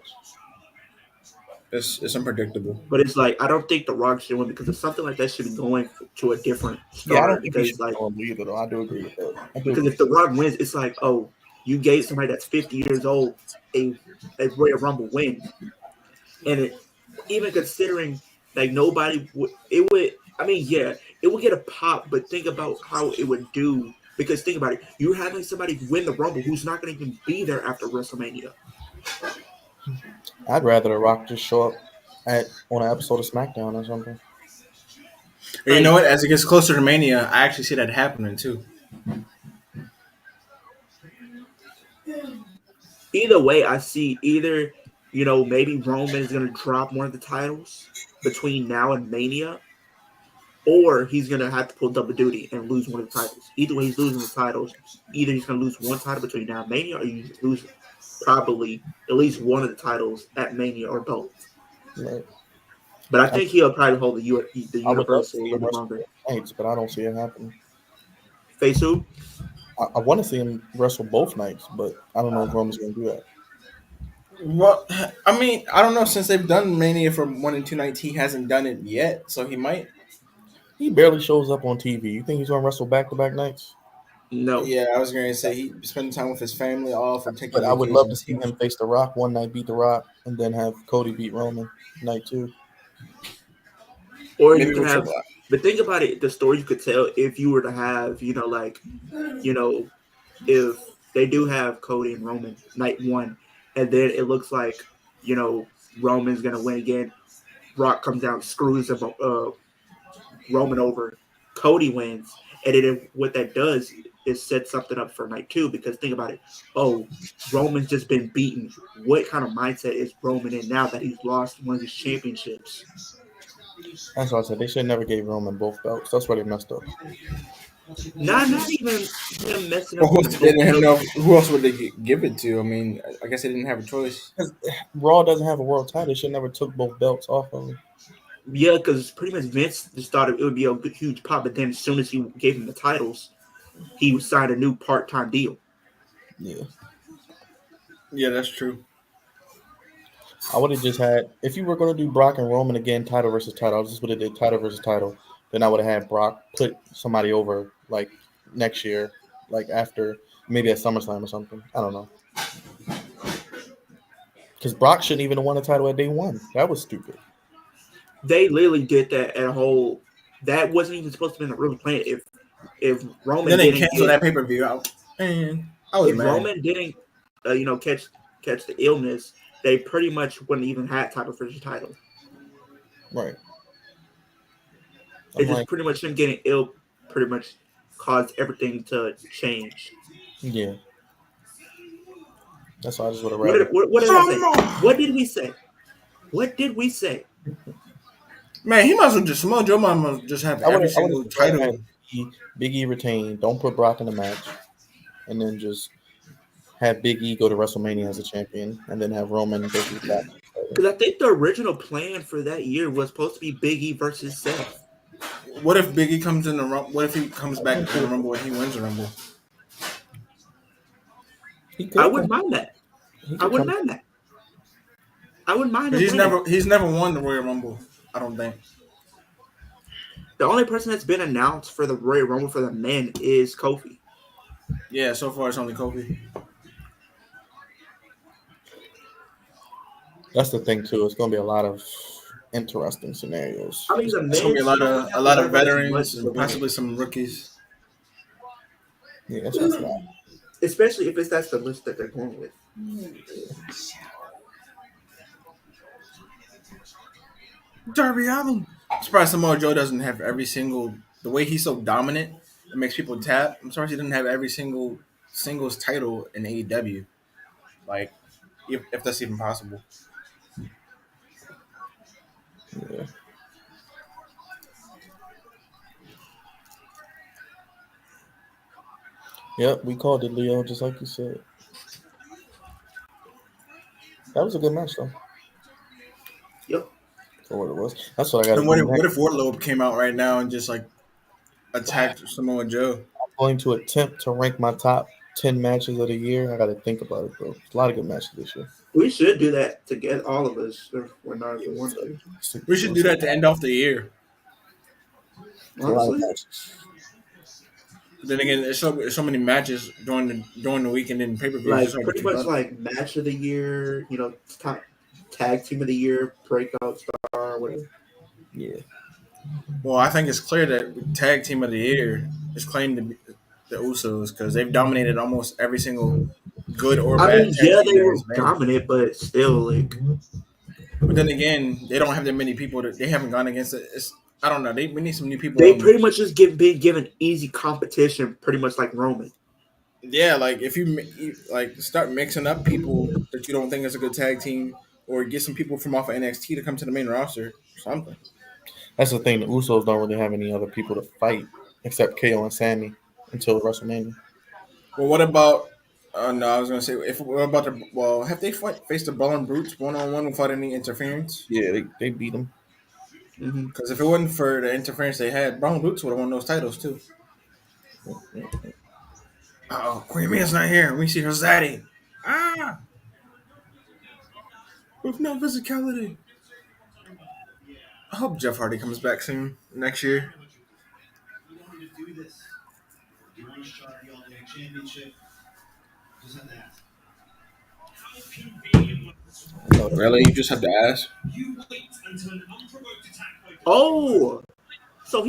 It's unpredictable. But it's like I don't think The Rock should win because if something like that should be going to a different Yeah, I star. don't think he Because should be on either, though. I do agree with that. because if The Rock wins, it's like, oh, you gave somebody that's 50 years old a Royal Rumble win, and even considering like nobody would it would. I mean, yeah, it would get a pop, but think about how it would do. Because think about it, you're having somebody win the Rumble who's not going to even be there after WrestleMania. I'd rather The Rock just show up on an episode of SmackDown or something. And you know what? As it gets closer to Mania, I actually see that happening too. Either way, I see either, maybe Roman is going to drop one of the titles between now and Mania, or he's going to have to pull double duty and lose one of the titles. Either way, he's losing the titles. Either he's going to lose one title between now and Mania, or you lose probably at least one of the titles at Mania or both. Right. But I think he'll probably hold the I would love to Universal a see little him bit wrestle longer. both nights, but I don't see it happening. Face who? I want to see him wrestle both nights, but I don't know if Roman's going to do that. Well, I mean, I don't know. Since they've done Mania for 1 and 2 nights, he hasn't done it yet, so he might. He barely shows up on TV. You think he's going to wrestle back-to-back nights? No. Yeah, I was going to say he spend time with his family off or taking But I vacations. would love to see him face The Rock one night, beat The Rock, and then have Cody beat Roman night 2. Or Maybe you could with have, Triple H. but think about it, the story you could tell if you were to have, if they do have Cody and Roman night 1, and then it looks like, Roman's going to win again. Rock comes out, screws him, Roman over. Cody wins. And then what that does is set something up for night 2, because think about it. Oh, Roman's just been beaten. What kind of mindset is Roman in now that he's lost one of his championships? That's what I said. They should never gave Roman both belts. That's where they messed up. Not even him messing Well, up. they didn't know who else would they give it to? I mean, I guess they didn't have a choice. Raw doesn't have a world title. They should never took both belts off of him. Yeah, because pretty much Vince just thought it would be a huge pop, but then as soon as he gave him the titles, he signed a new part-time deal. Yeah. Yeah, that's true. I would have just had, if you were going to do Brock and Roman again, title versus title, I just would have did title versus title. Then I would have had Brock put somebody over like next year, like after maybe at SummerSlam or something. I don't know. Because Brock shouldn't even have won a title at day 1. That was stupid. They literally did that at a whole. That wasn't even supposed to be in the real plan. If Roman Then they didn't canceled that pay-per-view out. Man, I was if mad. Roman didn't, catch the illness, they pretty much wouldn't even have title versus title. Right. It's just pretty much him getting ill. Pretty much caused everything to change. Yeah. That's why I just would have rather. What did I say? What did we say? What did we say? Man, he might as well just Samoa Joe might as well just have every single title. Big E retain. Don't put Brock in the match, and then just have Big E go to WrestleMania as a champion, and then have Roman versus that. Because I think the original plan for that year was supposed to be Big E versus Seth. What if Big E comes in the Rumble? What if he comes back to the Rumble and he wins the Rumble? I wouldn't mind that. I wouldn't mind that. He's never won the Royal Rumble. I don't think. The only person that's been announced for the Royal Rumble for the men is Kofi. Yeah, so far it's only Kofi. That's the thing too. It's going to be a lot of interesting scenarios. I mean, It's going to be a lot of veterans and possibly some rookies. Yeah, that's a lot. Especially if that's the list that they're going with. Darby Allin. I'm surprised Samoa Joe doesn't have every single. The way he's so dominant, it makes people tap. I'm surprised he doesn't have every single singles title in AEW. Like, if that's even possible. Yeah. Yep, we called it, Leo, just like you said. That was a good match, though. Yep. For what it was. That's what I got to And do. what if Wardlow came out right now and just like attacked Samoa Joe? I'm going to attempt to rank my top 10 matches of the year. I got to think about it, bro. There's a lot of good matches this year. We should do that to get all of us if we're not if we want to. We should do that to end off the year. Honestly, But then again, there's so many matches during the weekend and pay per views. like pretty much like match of the year, top tag team of the year, breakout star, whatever. Yeah. Well, I think it's clear that tag team of the year is claimed to be the Usos because they've dominated almost every single good or I bad mean, tag yeah, team they there were has been. dominant, but still, like, But then again, they don't have that many people that they haven't gone against. I don't know. We need some new people. they pretty much just been given easy competition, pretty much like Roman. Yeah, like if you like start mixing up people that you don't think is a good tag team, or get some people from off of NXT to come to the main roster, something. That's the thing. The Usos don't really have any other people to fight except KO and Sammy until WrestleMania. Well, what about? No, I was gonna say if what about the have they faced the Brawling Brutes 1-on-1 without any interference? Yeah, they beat them. Mm-hmm. Because if it wasn't for the interference they had, Brawling Brutes would have won those titles too. Oh, Queen Mia's not here. We see her zaddy. Ah, with no physicality. I hope Jeff Hardy comes back soon next year. You wanted to do this. You want to start the All-Day Championship. Just have to ask. How convenient was it? Really, you just have to ask. You wait until an unprovoked attack by Oh, so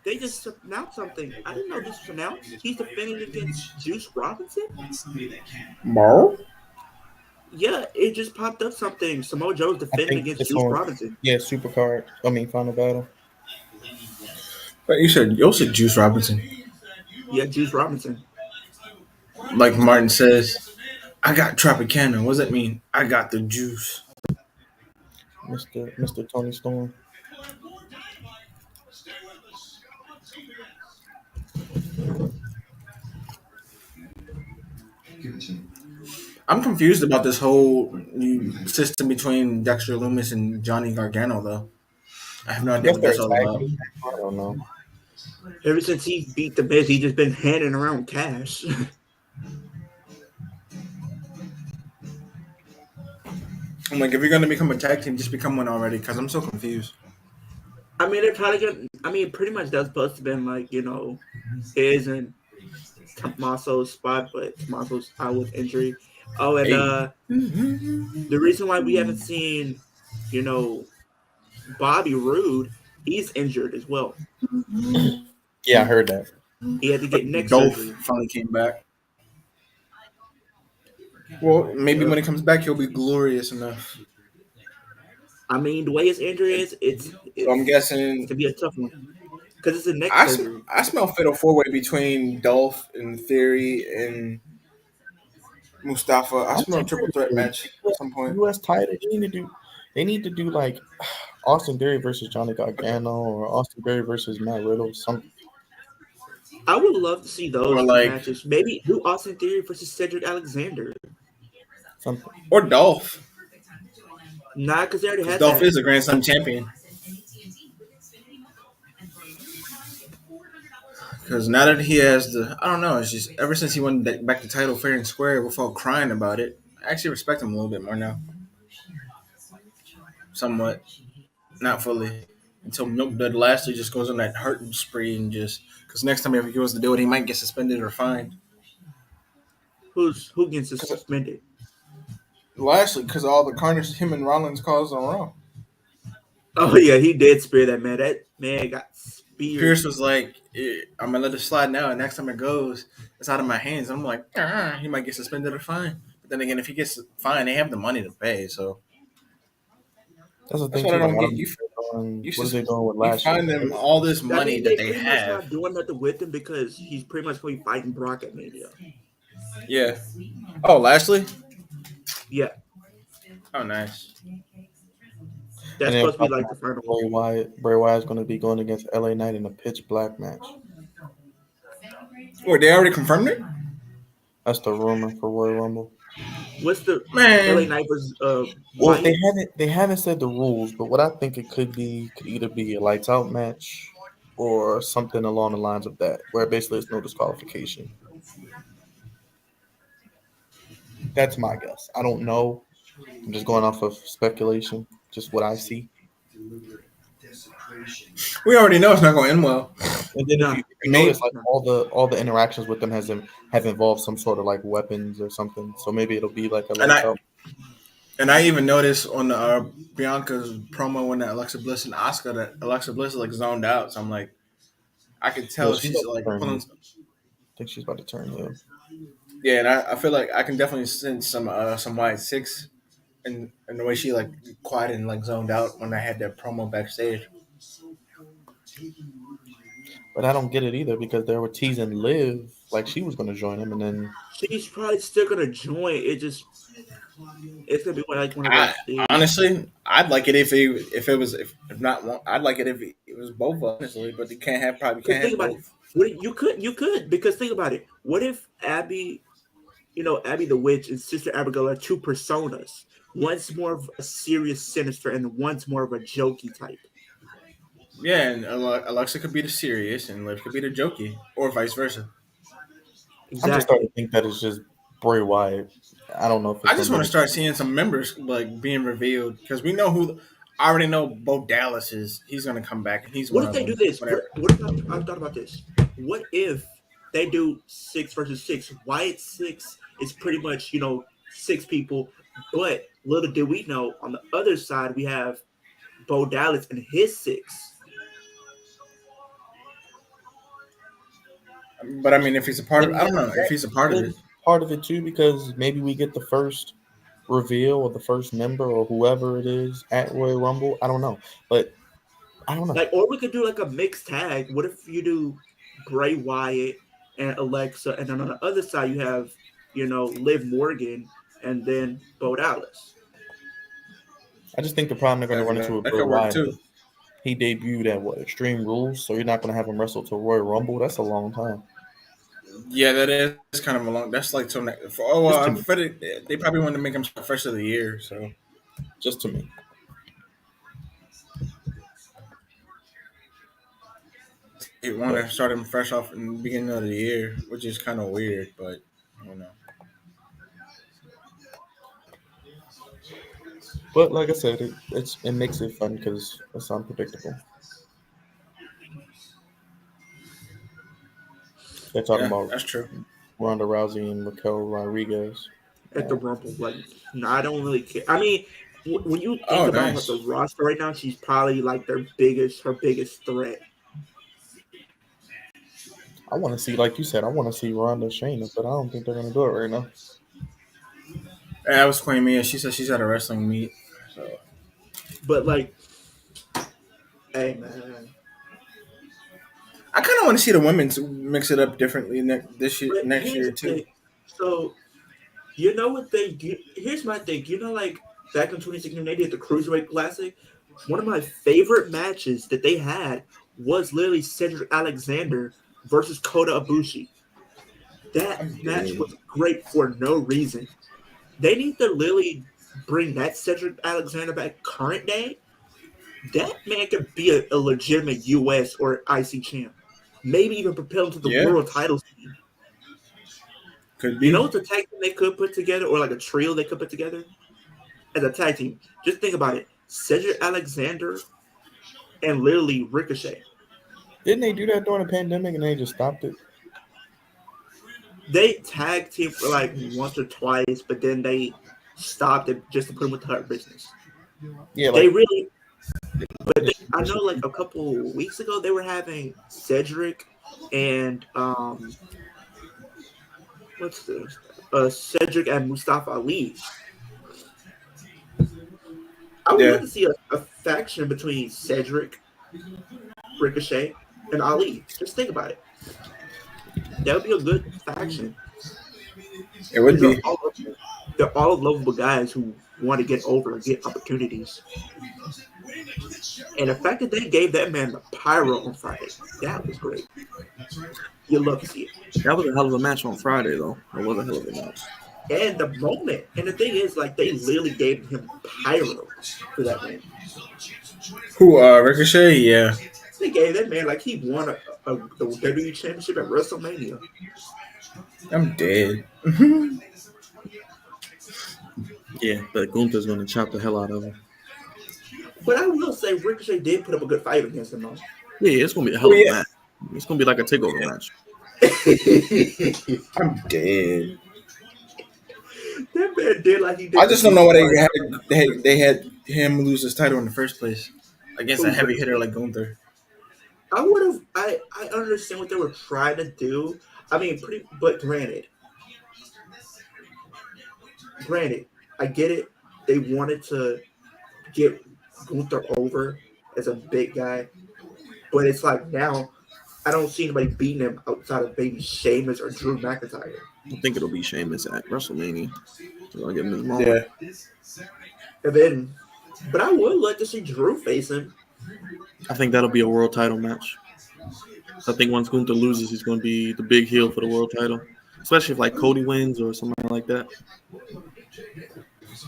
they just announced something. I didn't know this was announced. He's defending against Juice Robinson. find somebody that can. Mo? Yeah, it just popped up something. Samoa Joe's I defending think against it's Juice on. Robinson. Yeah, Supercard. Final battle. But you said Juice Robinson. Yeah, Juice Robinson. Like Martin says, I got Tropicana. What does that mean? I got the juice. Mr. Tony Storm. I'm confused about this whole new system between Dexter Loomis and Johnny Gargano, though. I have no idea what that's all about. I don't know. Ever since he beat the Miz, he's just been handing around cash. I'm like, if you're gonna become a tag team, just become one already, because I'm so confused. I mean, they're probably gonna. I mean, pretty much that's supposed to been like his and Tommaso's spot, but Tommaso's out with injury. Oh, and the reason why we haven't seen, Bobby Roode, he's injured as well. Yeah, I heard that. He had to get neck Dolph surgery. finally came back. Well, maybe when he comes back, he'll be glorious enough. I mean, the way his injury is, it's So I'm guessing to be a tough one because it's a neck I surgery. smell fatal 4-way between Dolph and Theory and Mustafa. I smell a triple threat match at some point. U.S. title. They need to do like Austin Theory versus Johnny Gargano or Austin Theory versus Matt Riddle. Something. I would love to see those Or two like- matches. Maybe do Austin Theory versus Cedric Alexander. Something. Or Dolph. Nah, because they already had Dolph that. is a Grand Slam champion. Because now that he has I don't know, it's just ever since he won back the title fair and square without crying about it, I actually respect him a little bit more now. Somewhat. Not fully. Until Milk Dud lastly just goes on that hurting spree and just, because next time if he goes to do it, he might get suspended or fined. Who gets suspended? Lastly, because all the carnage him and Rollins caused on Raw. Oh yeah, he did spear that man. That man got speared. Pierce was like, I'm gonna let it slide now, and next time it goes, it's out of my hands. I'm like, he might get suspended or fined. But then again, if he gets fined, they have the money to pay. So That's the thing. what I don't like, get. What are they doing with You last find year? them all this I money mean, that they pretty much have. not doing nothing with him because he's pretty much going to be fighting Brock at Mania. Yeah. Oh, Lashley? Yeah, Oh, nice. that's And then supposed to be like the final. Bray Wyatt's going to be going against LA Knight in a pitch black match. Wait, they already confirmed it? That's the rumor for Royal Rumble. What's the Man. LA Knight versus Well, Wyatt? they haven't said the rules, but what I think it could either be a lights out match or something along the lines of that, where basically it's no disqualification. That's my guess. I don't know. I'm just going off of speculation, just what I see. We already know it's not going to end well. And then Nah, if you they- notice, like all the interactions with them have involved some sort of like weapons or something. So maybe it'll be like a And lights out. I even noticed on the Bianca's promo when that Alexa Bliss and Asuka that Alexa Bliss like zoned out. So I'm like, I could Yeah, tell she's she's about to like turn. pulling. I think she's about to turn heel. Yeah, and I feel like I can definitely sense some White Six and the way she like quiet and like zoned out when I had that promo backstage. But I don't get it either because they were teasing Liv like she was going to join him, and then she's probably still gonna join. It's gonna be like one of I those things. honestly, I'd like it if it was if not one. I'd like it if it was both honestly, but you can't have probably Because can't think have about it. both. What you could because think about it. What if Abby, Abby the Witch and Sister Abigail are two personas? One's more of a serious sinister and one's more of a jokey type. Yeah, and Alexa could be the serious and Liv could be the jokey, or vice versa. I'm just starting Exactly. to think that it's just Bray Wyatt. I don't know if it's I just going want to to start seeing some members like being revealed because we know who. I already know Bo Dallas is. He's going to come back and he's What one if of they do them. this? Whatever. What if I've thought about this? What if they do 6 versus 6? Wyatt 6 is pretty much, 6 people, but little did we know on the other side we have Bo Dallas and his 6. But I mean, if he's a part of, And I don't know if he's a part of been it. part of it too because maybe we get the first reveal or the first member or whoever it is at Royal Rumble. I don't know, but I don't know. Like, or we could do like a mixed tag. What if you do Bray Wyatt and Alexa, and then on the other side you have, Liv Morgan and then Bo Dallas. I just think the problem they're going to run into with That Bray could work Wyatt too. is he debuted at Extreme Rules, so you're not going to have him wrestle to Royal Rumble. That's a long time. Yeah, that is kind of a long. That's like so. Just to me. They probably want to make him first of the year, so Just to me. they want But to start him fresh off in the beginning of the year, which is kind of weird. But I don't know. but like I said, it makes it fun because it's unpredictable. They're talking Yeah, about that's true. Ronda Rousey and Raquel Rodriguez. At the Rumble. Like, no, I don't really care. I mean, when you think Oh, about nice. the roster right now, she's probably like her biggest threat. I want to see, like you said, I want to see Ronda Shayna, but I don't think they're going to do it right now. And I was Queen Mia. She said she's at a wrestling meet. So But like, hey man, I kind of want to see the women mix it up differently but next here's year the too. thing. So you know what they do? Here's my thing. Like back in 2016, they did the Cruiserweight Classic. One of my favorite matches that they had was literally Cedric Alexander versus Kota Ibushi. That I'm match dead. was great for no reason. They need to literally bring that Cedric Alexander back current day. That man could be a legitimate US or IC champ. Maybe even propel him to the Yeah, world title scene. could You know be. what's a tag team they could put together, or like a trio they could put together as a tag team? Just think about it: Cedric Alexander and literally Ricochet. Didn't they do that during the pandemic and they just stopped it? They tag team for like once or twice, but then they stopped it just to put them with the Hurt Business. Yeah, They like really, I know like a couple weeks ago they were having Cedric and what's this? Cedric and Mustafa Ali. I would love Yeah, to see a faction between Cedric, Ricochet, and Ali. Just think about it. That would be a good faction it would because be. they're all lovable guys who want to get over and get opportunities. And the fact that they gave that man the pyro on Friday, that was great. You love to see it. That was a hell of a match on Friday, though. It was a hell of a match. And the moment, and the thing is, like, they literally gave him pyro for that man. Who? Ricochet? Yeah. They gave that man like he won the WWE Championship at WrestleMania. I'm dead. Yeah, but Gunther's going to chop the hell out of him. But I will say Ricochet did put up a good fight against him, though. Yeah, it's going to be a hell of a match. It's going to be like a takeover match. I'm dead. That man did like he did. I just don't know why they had him lose his title in the first place against a heavy hitter like Gunther. I would have. I understand what they were trying to do. I mean, but granted, I get it. They wanted to get Gunther over as a big guy, but it's like now I don't see anybody beating him outside of maybe Sheamus or Drew McIntyre. I think it'll be Sheamus at WrestleMania. They're going to give him his moment. Yeah. And then, but I would like to see Drew face him. I think that'll be a world title match. I think once Gunther loses, he's going to be the big heel for the world title, especially if like Cody wins or something like that.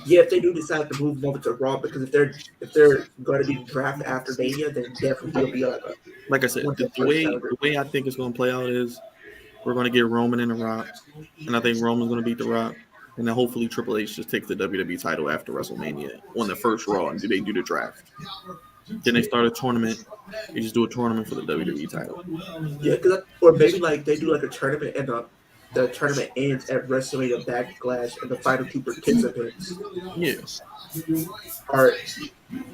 Yeah, if they do decide to move him over to Raw, because if they're going to be drafted after Mania, then definitely he'll be like I said, the way I think it's going to play out is we're going to get Roman and The Rock, and I think Roman's going to beat The Rock, and then hopefully Triple H just takes the WWE title after WrestleMania on the first Raw, and they do the draft. Then they start a tournament. They just do a tournament for the WWE title. Yeah, or maybe like they do like a tournament and the tournament ends at WrestleMania Backlash and the final two participants. Yeah. Or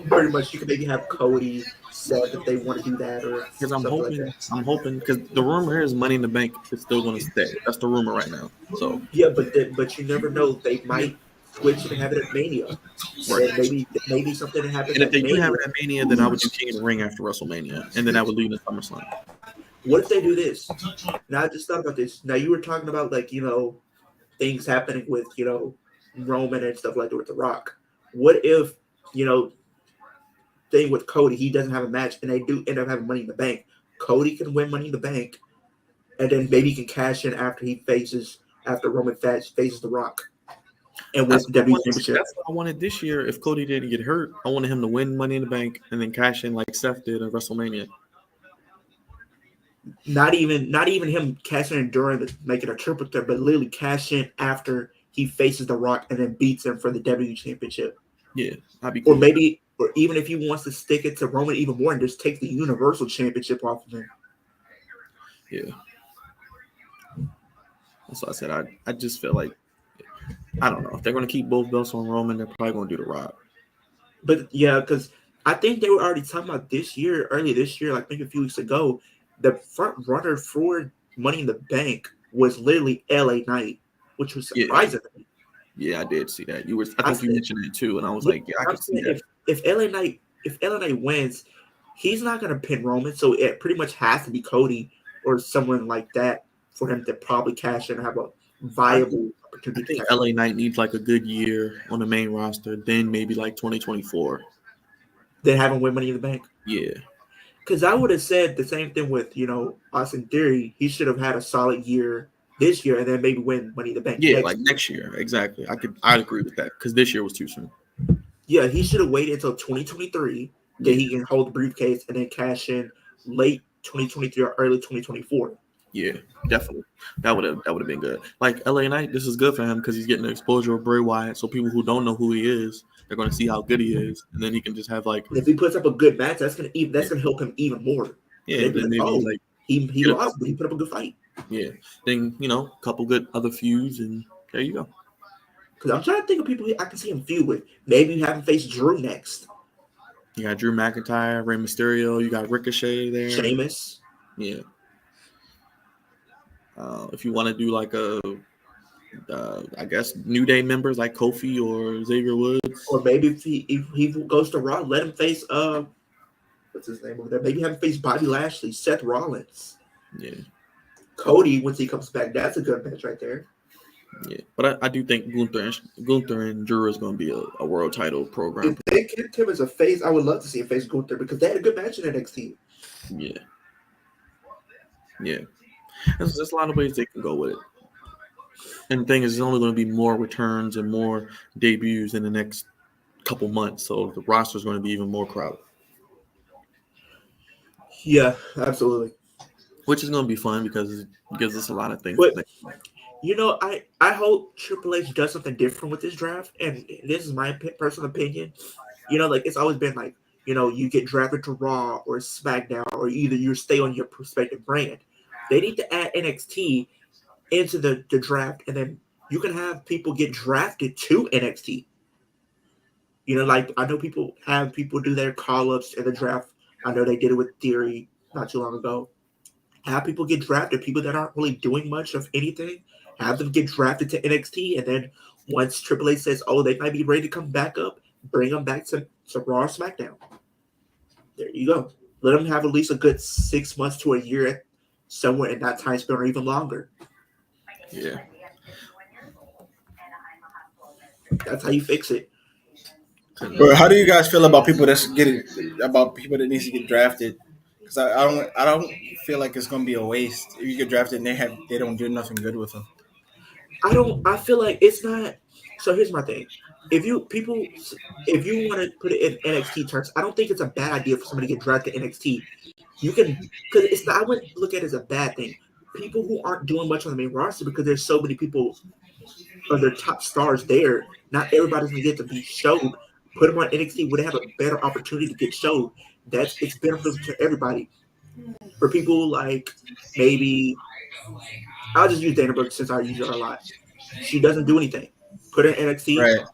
pretty much you can maybe have Cody, Seth if they want to do that, or because I'm something hoping because the rumor here is Money in the Bank is still going to stay. That's the rumor right now. So yeah, but you never know. They might switch and have it at Mania. right. And maybe something that happens. And if they do have it at Mania, then I would do King of the Ring after WrestleMania, and then I would leave in SummerSlam. What if they do this? Now I just thought about this. Now you were talking about like things happening with Roman and stuff like that with The Rock. What if thing with Cody, he doesn't have a match and they do end up having Money in the Bank? Cody can win Money in the Bank, and then maybe he can cash in after Roman faces The Rock and wins the WWE Championship. That's what I wanted this year. If Cody didn't get hurt, I wanted him to win Money in the Bank and then cash in like Seth did at WrestleMania. Not even him cashing in during making a triple threat, but literally cash in after he faces The Rock and then beats him for the WWE Championship. Yeah, that'd be cool. Or even if he wants to stick it to Roman even more and just take the Universal Championship off of him. Yeah. That's what I said. I just feel like, I don't know. If they're going to keep both belts on Roman, they're probably going to do The Rock. But yeah, because I think they were already talking about early this year, like maybe a few weeks ago, the front runner for Money in the Bank was literally LA Knight, which was surprising to me. Yeah, I did see that. I think you mentioned it too, and I was like, yeah, I can see that. If LA Knight wins, he's not going to pin Roman, so it pretty much has to be Cody or someone like that for him to probably cash in and have a viable opportunity. I think LA Knight needs like a good year on the main roster, then maybe like 2024. Then have him win Money in the Bank. Yeah. Because I would have said the same thing with, Austin Theory. He should have had a solid year this year and then maybe win Money in the Bank. Yeah, next year. Exactly. I'd agree with that because this year was too soon. Yeah, he should have waited until 2023 that he can hold the briefcase and then cash in late 2023 or early 2024. Yeah, definitely. That would have been good. Like LA Knight, this is good for him because he's getting the exposure of Bray Wyatt. So people who don't know who he is, they're going to see how good he is, and then he can just have like. And if he puts up a good match, that's gonna help him even more. Yeah, then maybe he lost, but he put up a good fight. Yeah, then a couple good other feuds, and there you go. Because I'm trying to think of people I can see him feud with. Maybe you have him face Drew next. You got Drew McIntyre, Rey Mysterio. You got Ricochet there. Sheamus. Yeah. If you want to do like I guess New Day members like Kofi or Xavier Woods, or maybe if he goes to Raw, let him face what's his name over there? Maybe have him face Bobby Lashley, Seth Rollins. Yeah. Cody once he comes back, that's a good match right there. Yeah, but I do think Gunther and Drew is going to be a world title program. If they kept him as a face, I would love to see him face Gunther because they had a good match in NXT. Yeah. Yeah. There's a lot of ways they can go with it. And the thing is, there's only going to be more returns and more debuts in the next couple months. So the roster is going to be even more crowded. Yeah, absolutely. Which is going to be fun because it gives us a lot of things. But I hope Triple H does something different with this draft, and this is my personal opinion. Like it's always been like, you get drafted to Raw or SmackDown, or either you stay on your prospective brand. They need to add NXT into the draft, and then you can have people get drafted to NXT. Like I know people do their call ups in the draft. I know they did it with Theory not too long ago. Have people get drafted, people that aren't really doing much of anything, have them get drafted to NXT, and then once Triple H says, "Oh, they might be ready to come back up," bring them back to Raw or SmackDown. There you go. Let them have at least a good 6 months to a year somewhere in that time span, or even longer. Yeah. That's how you fix it. But how do you guys feel about people that needs to get drafted? Because I don't feel like it's gonna be a waste if you get drafted and they don't do nothing good with them. I feel like it's not. So here's my thing. If you want to put it in NXT terms, I don't think it's a bad idea for somebody to get drafted to NXT. You can, because it's not. I wouldn't look at it as a bad thing. People who aren't doing much on the main roster, because there's so many people, or their top stars there. Not everybody's gonna get to be showed. Put them on NXT, would have a better opportunity to get showed. It's beneficial to everybody. For people like maybe, I'll just use Dana Brooke since I use her a lot. She doesn't do anything. Put her in NXT. Right.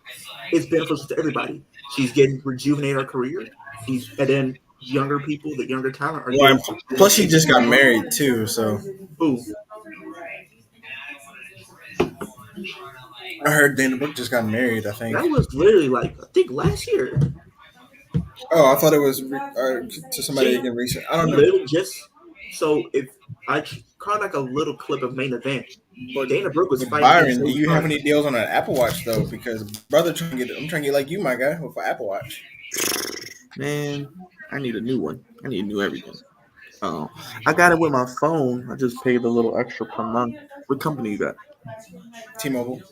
It's beneficial to everybody. She's getting rejuvenate her career. And then younger people, the younger talent are Well, getting. plus she just got married too, so Ooh, I heard Dana Brooke just got married. I think. that was literally like I think last year. Oh, I thought it was to somebody again recent. I don't know. Literally just so if I caught like a little clip of main event, But Dana Brooke was with fighting. Byron, do you have any deals on an Apple Watch though? Because I'm trying to get like you, my guy, with an Apple Watch. Man, I need a new one. I need new everything. I got it with my phone. I just paid a little extra per month. What company you got? T-Mobile.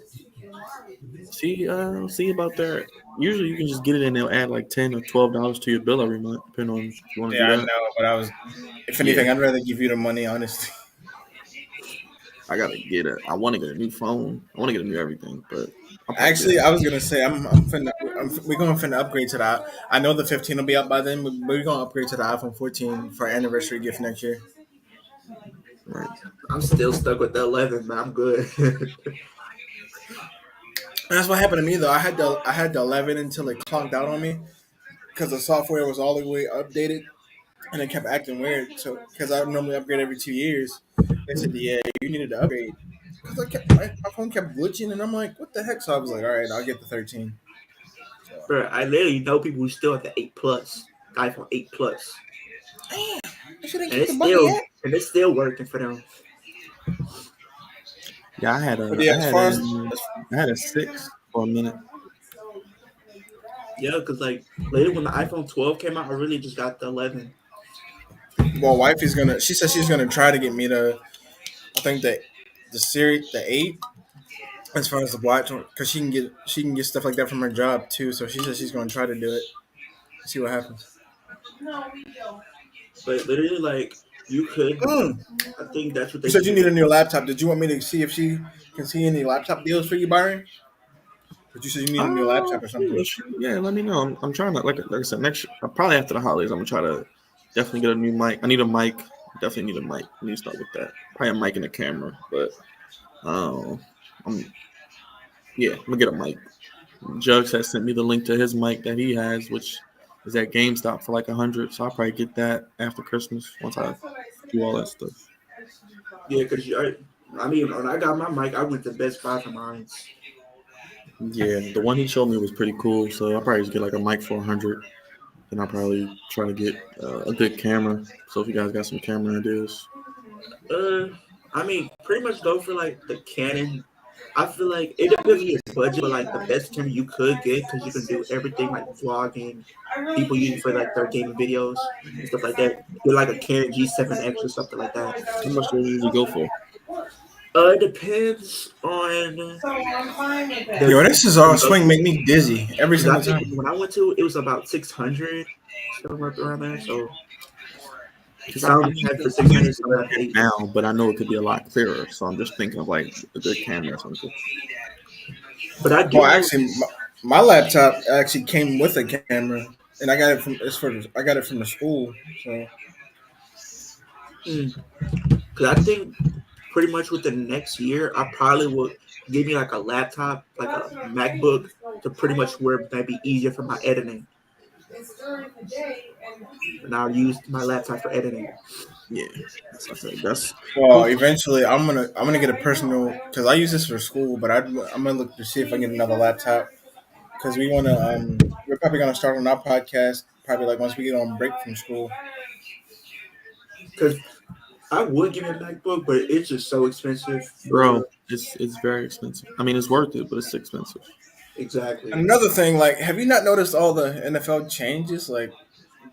See about that. Usually you can just get it and they'll add like $10 or $12 to your bill every month, depending on if you want to Yeah, do I that. know, but if anything, I'd rather give you the money, honestly. I want to get a new phone. I want to get a new everything, but Actually, I was gonna say we're gonna finna upgrade to that. I know the 15 will be up by then, but we're gonna upgrade to the iPhone 14 for our anniversary gift next year. right. I'm still stuck with the 11, man. I'm good. That's what happened to me though. I had the 11 until it clunked out on me because the software was all the way updated and it kept acting weird. So because I normally upgrade every 2 years, they said yeah you needed to upgrade because my phone kept glitching and I'm like what the heck? So I was like all right I'll get the 13. So, Bro, I literally know people who still have the 8 Plus, the iPhone 8 Plus, damn, I shouldn't and keep the bucket yet. it's still working for them. Yeah, But yeah, I had a 6 for a minute. Yeah, because like later when the iPhone 12 came out, I really just got the 11. well, she said she's gonna try to get me I think the 8 as far as the watch because she can get stuff like that from her job too. So she said she's gonna try to do it. See what happens. But literally, like you could, I think that's what they You said you do. need a new laptop. Did you want me to see if she can see any laptop deals for you, Byron? But you said you need a new laptop or something. Yeah, let me know. I'm trying to like I said probably after the holidays I'm gonna try to definitely get a new mic. I need a mic. Definitely need a mic. I need to start with that. Probably a mic and a camera, but I'm gonna get a mic. Jugs has sent me the link to his mic that he has, which is at GameStop for like 100. So I'll probably get that after Christmas once I do all that stuff. Yeah, because I mean, when I got my mic, I went to Best Buy for mine. Yeah, the one he showed me was pretty cool. So I'll probably just get like a mic for 100. And I'll probably try to get a good camera. So if you guys got some camera ideas. I mean, pretty much go for like the Canon. I feel like it depends on your budget, but like the best camera you could get because you can do everything like vlogging. People use it for like their gaming videos and stuff like that. Get like a Canon G7X or something like that. How much do you usually go for? It depends on. Yo, this is all swing make me dizzy every I single think time. when I went to, it was about 600, somewhere around there. So Because Some had for 600, some have for 8. now, but I know it could be a lot clearer. So I'm just thinking of like a good camera or something. But I Well, do know. actually, my laptop actually came with a camera, and I got it from I got it from the school. So Because I think pretty much within the next year, I probably will give me like a laptop, like a MacBook, to pretty much where it might be easier for my editing. And I'll use my laptop for editing. Yeah, that's what I said. That's well, eventually I'm gonna get a personal because I use this for school, but I'm gonna look to see if I can get another laptop because we want to we're probably gonna start on our podcast probably like once we get on break from school. Because I would give me a MacBook, but it's just so expensive bro. for It's very expensive. I mean, it's worth it, but it's expensive. exactly. Another thing, like, have you not noticed all the NFL changes? Like,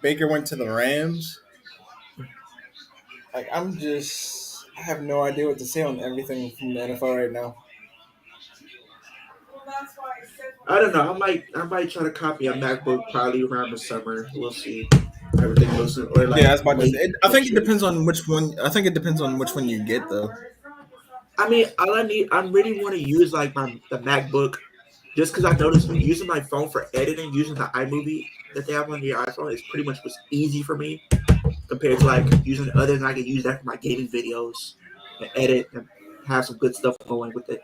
Baker went to the Rams. Like, I have no idea what to say on everything from the NFL right now. I don't know. I might try to copy a MacBook probably around the summer. We'll see. Everything goes or Yeah, like I was about to say. late I think next it year. depends on which one. I think it depends on which one you get, though. I mean, all I need, I really want to use like the MacBook, just because I noticed using my phone for editing, using the iMovie that they have on the iPhone is pretty much was easy for me compared to like using others. And I can use that for my gaming videos and edit and have some good stuff going with it.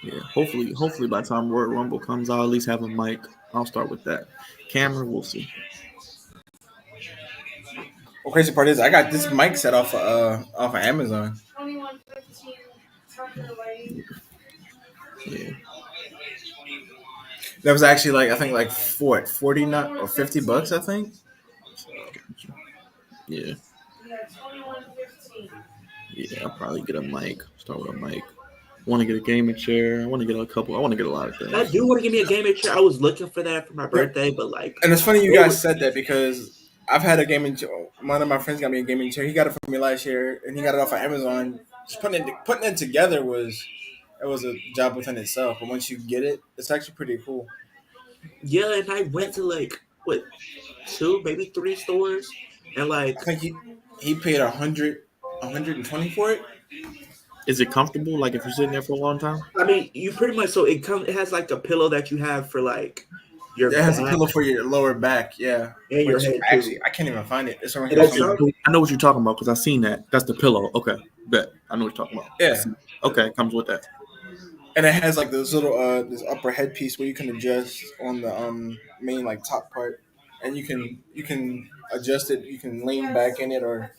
Yeah, hopefully by the time Royal Rumble comes, I'll at least have a mic. I'll start with that. Camera, we'll see. Well, crazy part is I got this mic set off of Amazon. Yeah, That was actually like I think like what 49 or $50 I think. yeah, yeah. I'll probably get a mic. Start with a mic. Want to get a gaming chair. I want to get a couple. I want to get a lot of things. I do want to give me a gaming chair. I was looking for that for my birthday, but like, And it's funny you guys said that because I've had a gaming chair. One of my friends got me a gaming chair. He got it from me last year, and he got it off of Amazon. Just putting it together was a job within itself. But once you get it, it's actually pretty cool. yeah, and I went to like what 2, maybe 3 stores, and like I think he paid 120 for it. Is it comfortable? Like if you're sitting there for a long time? I mean, you pretty much so it has like a pillow that you have for like your It has a back pillow for your lower back, yeah. and your Which head actually too. I can't even find it. It's around And here that's somewhere. some, I know what you're talking about because I've seen that. That's the pillow. Okay, bet. I know what you're talking about. Yeah, Okay, it comes with that. and it has like this little this upper headpiece where you can adjust on the main like top part, and you can adjust it. You can lean back in it, or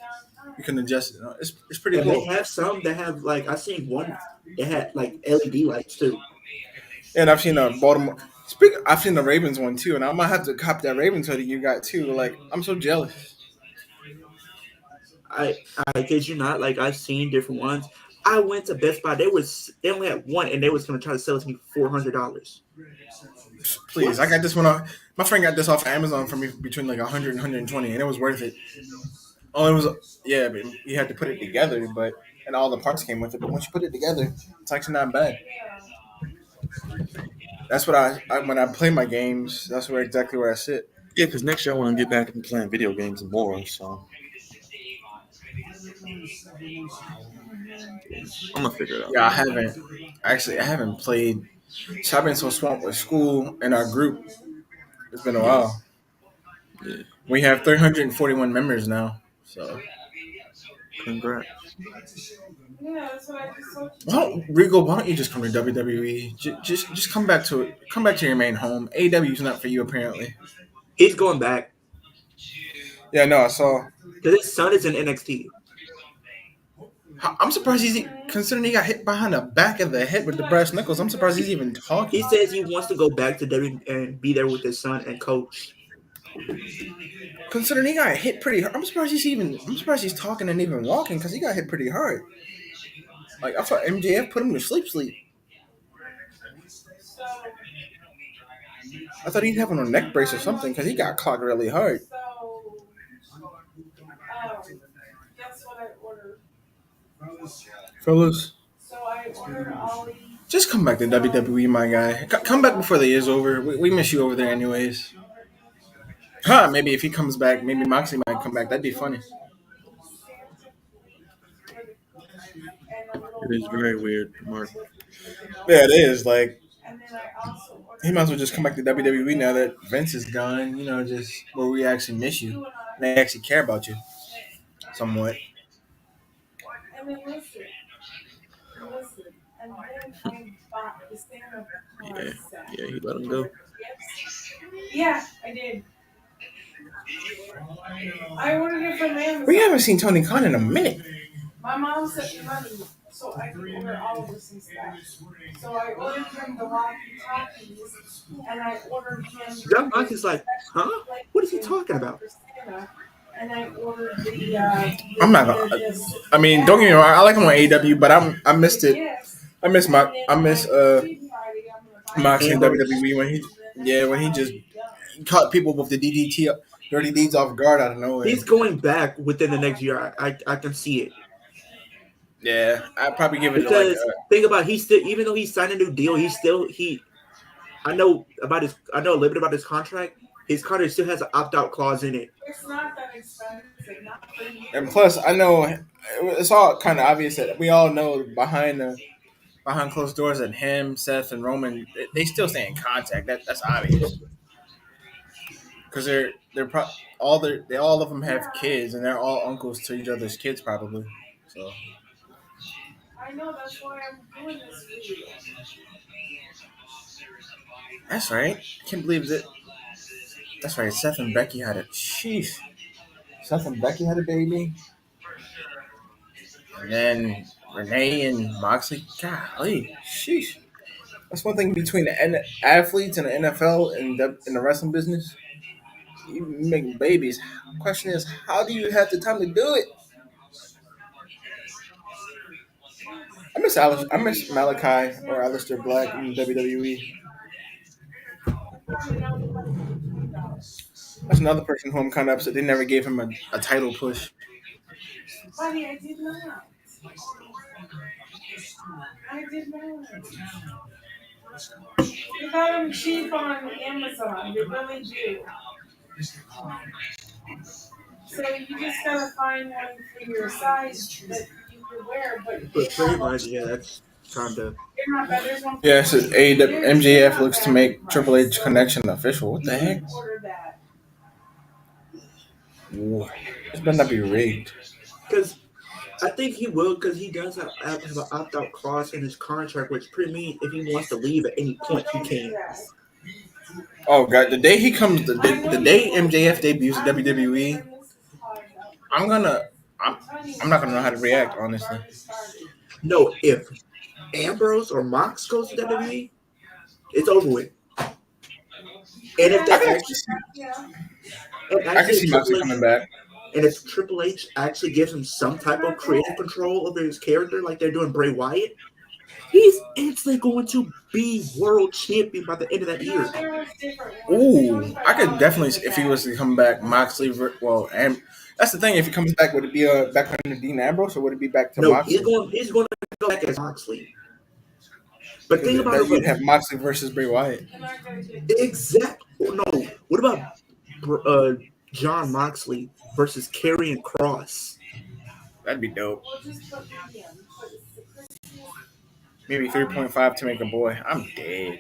you can adjust it. It's pretty and they cool. have some that have like I seen one that had like LED lights too. And I've seen a Baltimore. I've seen the Ravens one too, and I might have to cop that Ravens hoodie you got too. Like I'm so jealous. I kid you not, like I've seen different ones. I went to Best Buy. They only had one, and they was gonna try to sell it to me for $400. Please, I got this one off. My friend got this off Amazon for me between like 100 and 120, and it was worth it. Oh, it was but you had to put it together, but and all the parts came with it. But once you put it together, it's actually not bad. That's what I when I play my games. That's exactly where I sit. Yeah, because next year I want to get back into playing video games more. So I'm gonna figure it out. Yeah, I haven't played. So I've been so swamped with school and our group. It's been a while. Yeah, We have 341 members now. So congrats. Regal, why don't you just come to WWE? Just come back to your main home. AEW is not for you apparently. He's going back Yeah, no, I saw. because his son is in NXT. I'm surprised considering he got hit behind the back of the head with the brass knuckles. I'm surprised he's even He talking. says he wants to go back to WWE and be there with his son and coach. Considering he got hit pretty hard, I'm surprised he's talking and even walking because he got hit pretty hard. Like I thought MJF put him to sleep. I thought he'd have him on a neck brace or something because he got clogged really hard. Fellas, just come back to WWE, my guy. Come back before the year's over. We miss you over there, anyways. Huh? Maybe if he comes back, maybe Moxley might come back. That'd be funny. It is very weird, Mark. Yeah, it is. Like he might as well just come back to WWE now that Vince is gone. You know, just where we actually miss you, and they actually care about you somewhat. Yeah, yeah, he let him go. Yeah, I did. I ordered it from Amazon. We haven't seen Tony Khan in a minute. My mom sent me money, so I could order all of this and stuff. So I ordered him the walkie-talkies, and I ordered him. John Moxley's like, huh? What is he talking about? And I ordered the. I'm not gonna. I mean, don't get me wrong. I like him on AEW, but I missed it. I miss Moxley in WWE when he just caught people with the DDT dirty deeds off guard out of nowhere. He's going back within the next year. I can see it. Yeah, I'd probably give it Because think about he still, even though he signed a new deal, I know a little bit about his contract. His contract still has an opt-out clause in it. It's not that expensive. And plus, I know it's all kind of obvious that we all know behind closed doors that him, Seth, and Roman they still stay in contact. That's obvious because all of them have kids and they're all uncles to each other's kids probably. So I know that's why I'm doing this video. that's right. I can't believe that. That's right. Seth and Becky had it. Sheesh. Seth and Becky had a baby. And then Renee and Moxley. Golly. Sheesh. That's one thing between the athletes and the NFL and the wrestling business. You make babies. The question is, how do you have the time to do it? I miss Malachi or Aleister Black in WWE. That's another person who I'm kind of upset. They never gave him a title push. Buddy, I did not. I did not. They got them cheap on Amazon. They really do. So you just gotta find one for your size that you can wear, But pretty much, yeah, that's kind of. they're not bad. There's one. Yeah, it says AEW MJF looks to make Triple H connection official. What the heck? Order that. Ooh, this better not be rigged. Because I think he will, because he does have an opt-out clause in his contract, which pretty means if he wants to leave at any point, he can. Oh god, the day he comes, the day MJF debuts at WWE, I'm not gonna know how to react, honestly. No, if Ambrose or Mox goes to WWE, it's over with. And if that I can see Moxley coming back. And if Triple H actually gives him some type of creative control over his character, like they're doing Bray Wyatt, he's instantly going to be world champion by the end of that year. Ooh, I could definitely, if he was to come back, Moxley. Well, and that's the thing. If he comes back, would it be back under Dean Ambrose, or would it be back to Moxley? He's going to go back as Moxley. But think about it. You'd have Moxley versus Bray Wyatt. Exactly. No. What about John Moxley versus Karrion Kross? That'd be dope. Maybe 3.5 to make a boy. I'm dead.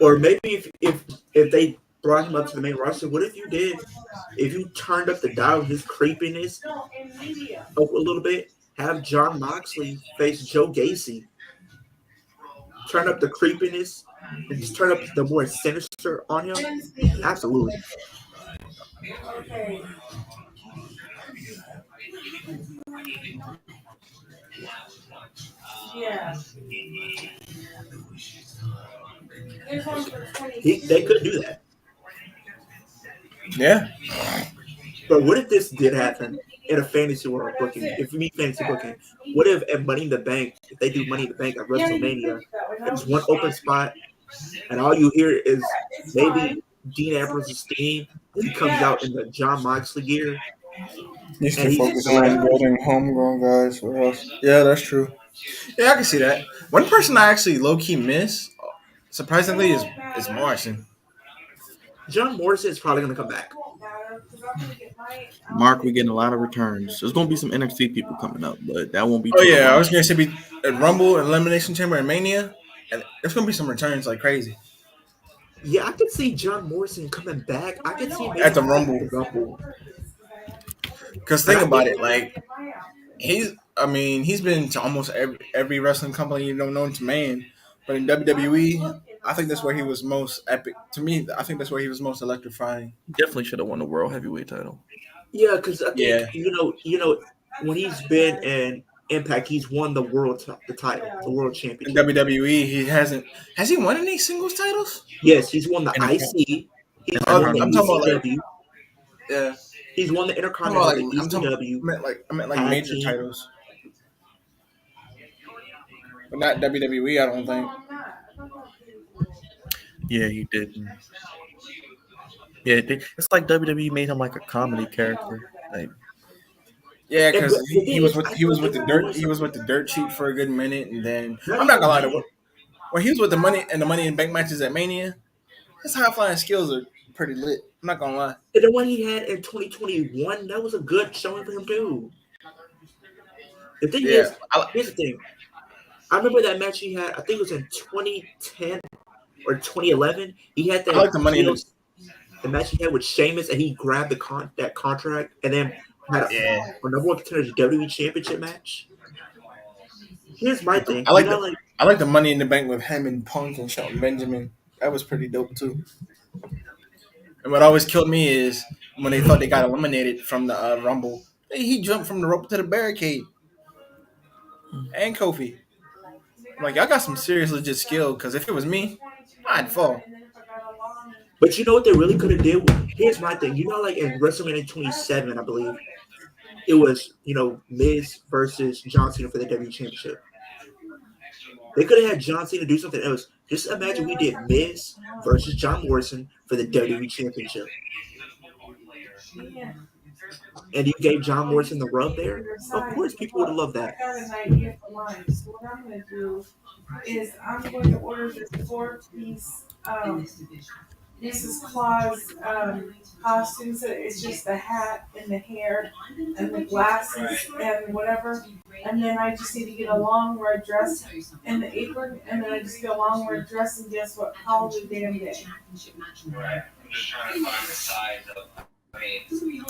Or maybe if they brought him up to the main roster, what if you turned up the dial of his creepiness a little bit, have John Moxley face Joe Gacy. Turn up the creepiness and just turn up the more sinister on him? Absolutely. Okay. Yeah. They could do that. Yeah. But what if this did happen in a fantasy world booking? If you mean fantasy booking, what if at Money in the Bank, if they do Money in the Bank at WrestleMania, there's one open spot, and all you hear is maybe Dean Ambrose's theme. He comes out in the John Moxley gear. He's too focused on building homegrown guys. What else? Yeah, that's true. Yeah, I can see that. One person I actually low key miss, surprisingly, is Morrison. John Morrison is probably going to come back. Mark, we're getting a lot of returns. There's going to be some NXT people coming up, but that won't be. Oh till yeah, I November. was gonna say be at Rumble, Elimination Chamber, and Mania, and there's gonna be some returns like crazy Yeah, I could see John Morrison coming back. I could see him at maybe the coming back Rumble. to the Rumble. Because And think I about think it, like he's been to almost every wrestling company known to man, but in WWE, I think that's where he was most epic. To me, I think that's where he was most electrifying. Definitely should have won the World Heavyweight title. yeah, because I think Yeah, when he's been in Impact, he's won the the title, the world in championship. WWE, he hasn't. Has he won any singles titles? Yes, he's won the Intercon- IC. He's won the I'm talking about like ECW. yeah. He's won the I'm talking about Intercontinental, like the ECW, I meant like Tag major Team. titles, but not WWE. I don't think. Yeah, he didn't. Yeah, it's like WWE made him like a comedy character. Like, Yeah, And but because the thing is, I he feel was like with they the were dirt doing he was something. with the dirt sheet for a good minute, and then Not I'm not even gonna lie that. when he was with the money in bank matches at Mania, his high flying skills are pretty lit. I'm not gonna lie. And the one he had in 2021, that was a good showing for him too. The thing Yeah, is, here's the thing. I remember that match he had. I think it was in 2010 or 2011. He had I that like the money in the the match he had with Sheamus, and he grabbed that contract, and then had yeah. a number one contenders WWE Championship match. Here's my thing. I You like know, the like I like the money in the bank with him and Punk and Shelton Benjamin. That was pretty dope too. And what always killed me is when they thought they got eliminated from the Rumble. He jumped from the rope to the barricade and Kofi. I'm like, y'all got some serious legit skill. Because if it was me, I'd fall. but you know what they really could have did? Here's my thing. You know, like in WrestleMania 27, I believe it was Miz versus John Cena for the WWE Championship. They could have had John Cena do something else. Just imagine we did Miz versus John Morrison for the WWE Championship, and you gave John Morrison the rub there. Of course, people would have loved that. I got an idea for mine. So what I'm gonna do is I'm going to order this 4-piece Mrs. Claus costumes. So it's just the hat and the hair and the glasses and whatever. And then I just need to get a long red dress and the apron, and then I just get a long red dress, and guess what? Call it a damn day. Right. I'm just trying to find the size of. I mean,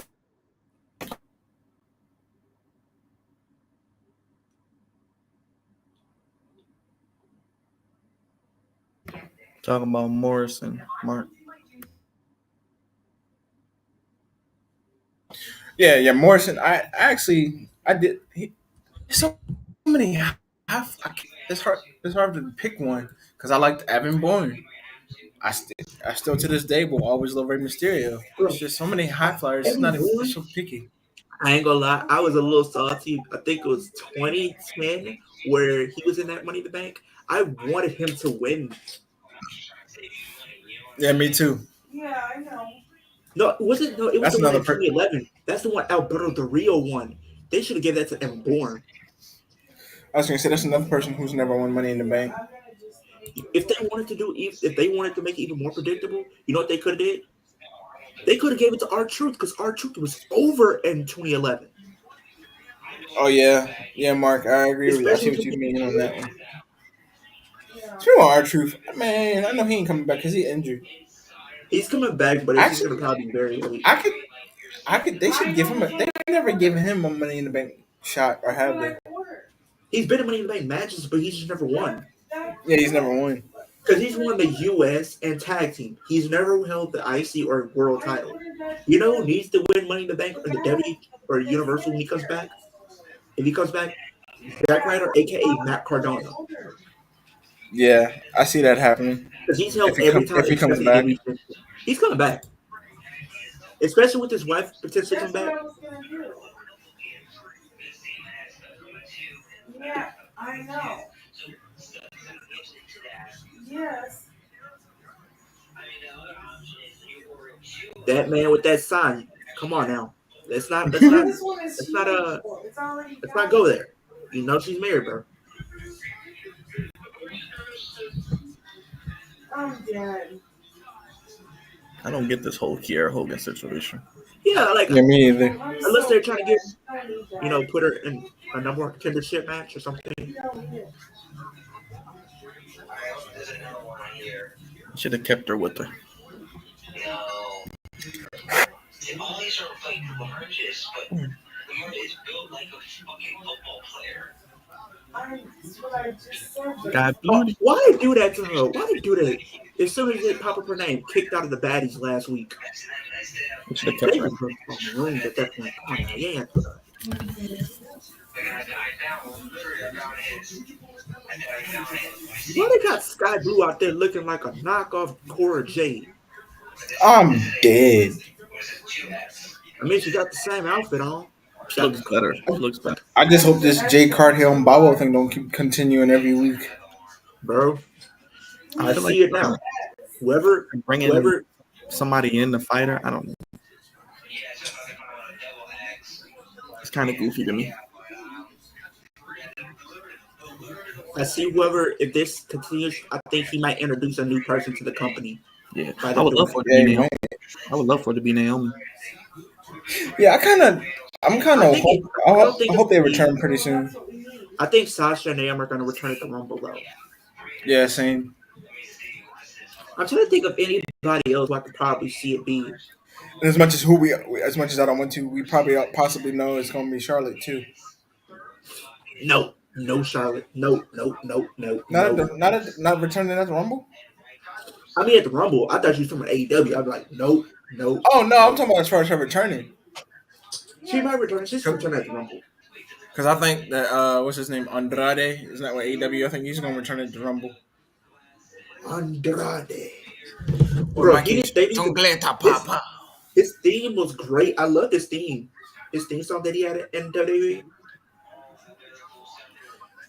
talking about Morrison, Mark. Yeah. Morrison. I did. So many. It's hard. It's hard to pick one because I liked Evan Bourne. I still to this day will always love Rey Mysterio. It's Bro, just so many high flyers. It's Evan not even. It's Bourne, so picky. I ain't gonna lie, I was a little salty. I think it was 2010 where he was in that Money in the Bank. I wanted him to win. Yeah, me too. Yeah, I know. No, it wasn't. No, it was That's the one another. in 2011. That's the one Alberto Del Rio won. They should have given that to Evan Bourne. I was gonna say that's another person who's never won Money in the Bank. If they wanted to if they wanted to make it even more predictable, you know what they could have did? They could have gave it to R-Truth because R-Truth was over in 2011. Oh yeah, Mark. I agree with you. I see Especially what with you him mean on being that hurt. one. True on R-Truth, man. I know he ain't coming back because he injured. He's coming back, but it's just Actually, gonna probably be very late. I could. They should give him a. They never given him a Money in the Bank shot, or have they? He's been in Money in the Bank matches, but he's just never won. Yeah, he's never won. Because he's won the U.S. and tag team. He's never held the IC or world title. You know who needs to win Money in the Bank or the W or Universal when he comes back? If he comes back, Zack Ryder, a.k.a. Matt Cardona. Yeah, I see that happening. Because he's held every time If he except comes for the back, WWE Championship. He's coming back. Especially with his wife potentially coming back. Yeah, I know. Yes. That man with that sign. Come on now. Let's not This one is let's not it's already let's not go there. You know she's married, bro. I'm dead. I don't get this whole Kiera Hogan situation. Yeah, like Yeah, me either. unless they're trying to get put her in a number one contendership match or something. There's another one here. Should have kept her with her. No. All these are like largest, but Lamar is built like a fucking football player. God Oh, beauty. why did they do that to her? Why did they do that? As soon as they pop up her name, kicked out of the baddies last week. Should have kept They her. were ruined at that point. Come on now, yeah. Why they got Sky Blue out there looking like a knockoff Cora Jade? I'm dead. I mean, she got the same outfit on. She looks better. She looks better. I just hope this Jay Carthill and Babo thing don't keep continuing every week. Bro, I feel see like it now. Whoever bringing somebody in the fighter, I don't know. It's kind of goofy to me. I see whoever, if this continues, I think he might introduce a new person to the company. Yeah, By I would love for it to be Yeah, Naomi. I would love for it to be Naomi. Yeah, I'm kind of I hope they return pretty soon. I think Sasha and Naomi are going to return at the Rumble, though. Yeah, same. I'm trying to think of anybody else who I could probably see it be. And as much as I don't want to, we probably possibly know it's going to be Charlotte too. No, Charlotte. No. Not returning at the Rumble. I mean, at the Rumble, I thought you was talking about AEW. I'm like, nope. Oh no, I'm talking about as far as her returning. She might return. She's returning at the Rumble. Because I think that what's his name, Andrade, isn't that what AEW? I think he's going to return at the Rumble. Andrade. Bro, his theme was great. I love this theme. His theme song that he had in WWE.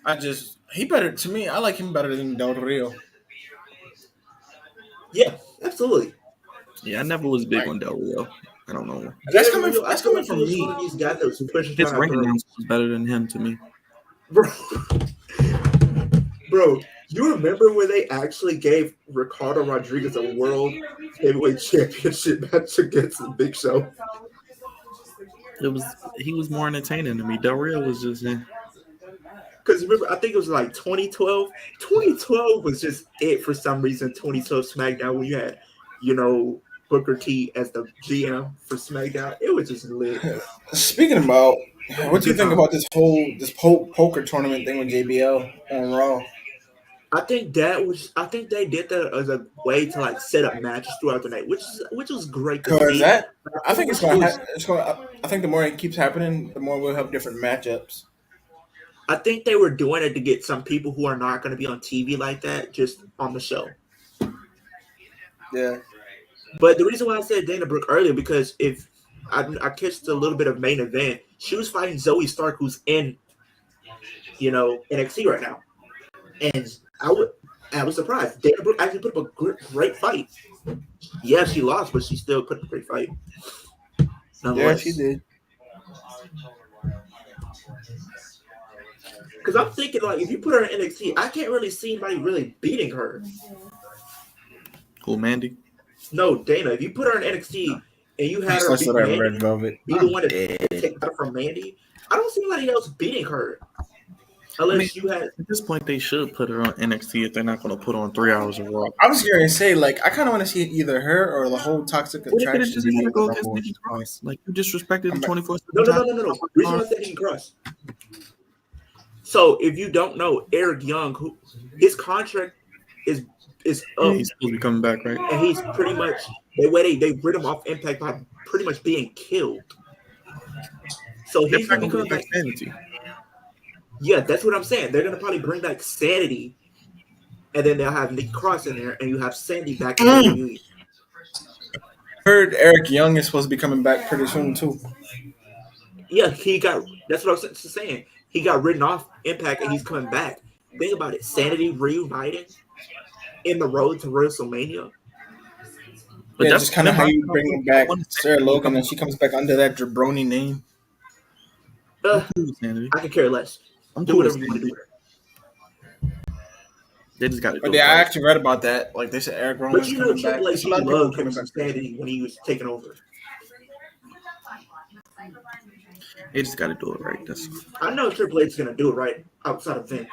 I like him better than Del Rio. Yeah, absolutely. Yeah, I never was big on Del Rio. I don't know. That's coming from me. One of these guys that was His ring announcer was better than him to me. Bro, you remember when they actually gave Ricardo Rodriguez a world heavyweight championship match against the Big Show? He was more entertaining to me. Del Rio was just Because remember, I think it was like 2012. 2012 was just it for some reason. 2012 SmackDown when you had, Booker T as the GM for SmackDown. It was just lit. Speaking about, what do you think about this poker tournament thing with JBL on Raw? I think they did that as a way to like set up matches throughout the night, which was great to see. I think it's going. I think the more it keeps happening, the more we'll have different matchups. I think they were doing it to get some people who are not going to be on TV like that just on the show. Yeah. But the reason why I said Dana Brooke earlier, because if I catched a little bit of main event, she was fighting Zoe Stark, who's in, NXT right now. And I was surprised. Dana Brooke actually put up a great fight. Yeah, she lost, but she still put up a great fight. Yeah, she did. Because I'm thinking, like, if you put her in NXT, I can't really see anybody really beating her. Who, Mandy? No, Dana. If you put her in NXT and you had her beat Mandy, Red Velvet. be the one to take her from Mandy, I don't see anybody else beating her. Unless you had. At this point, they should put her on NXT if they're not going to put on 3 hours of Raw. I was going to say, like, I kind of want to see either her or the whole Toxic Attraction. Just go against Nikki Cross. Like, you disrespected the 24/7. No. The reason why I said Nikki Cross. So, if you don't know, Eric Young, his contract is up. He's supposed to be coming back, right? And he's pretty much they rid him off Impact by pretty much being killed. So he's going to become like Sanity. Yeah, that's what I'm saying. They're going to probably bring back Sanity, and then they'll have Nikki Cross in there, and you have Sandy back in WWE. Heard Eric Young is supposed to be coming back pretty soon too. Yeah, that's what I was saying. He got written off Impact, and he's coming back. Think about it. Sanity reuniting in the road to WrestleMania. But yeah, that's kind of how you bring back Sarah Logan, and she comes back under that jabroni name. I could care less. Do whatever you want to do with her. They just got to But do it yeah, I right. actually read about that. Like they said, Eric But Rowan's you know, coming back. Triple H, There's a he lot of people loved him coming some back. sanity when he was taking over. They just got to do it right. That's I know Triple H is gonna do it right outside of Vince.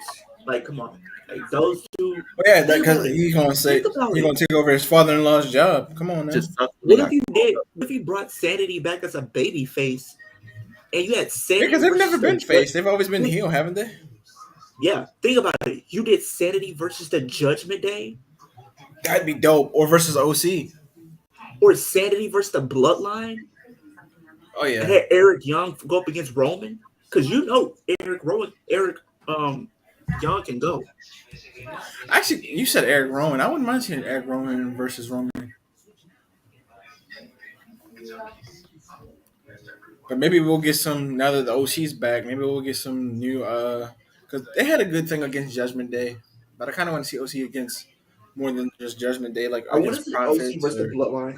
Like, come on, like those two. But yeah, Think because about it. he's gonna say Think about he's gonna it. take over his father-in-law's job. Come on now. just sucks. They What if got you did? What if you brought Sanity back as a baby face, and you had Sanity Because they've versus never been the faced. They've always been heel, haven't they? Yeah, think about it. You did Sanity versus the Judgment Day, That'd be dope. Or versus OC. or Sanity versus the Bloodline, Oh and yeah. had Eric Young go up against Roman. Because you know Eric Young can go. Actually, you said Eric Rowan. I wouldn't mind seeing Eric Rowan versus Roman. But maybe we'll get some now that the OC's back. Maybe we'll get some new because they had a good thing against Judgment Day, but I kind of want to see OC against more than just Judgment Day, like I want to against see OC Profits versus the or Bloodline.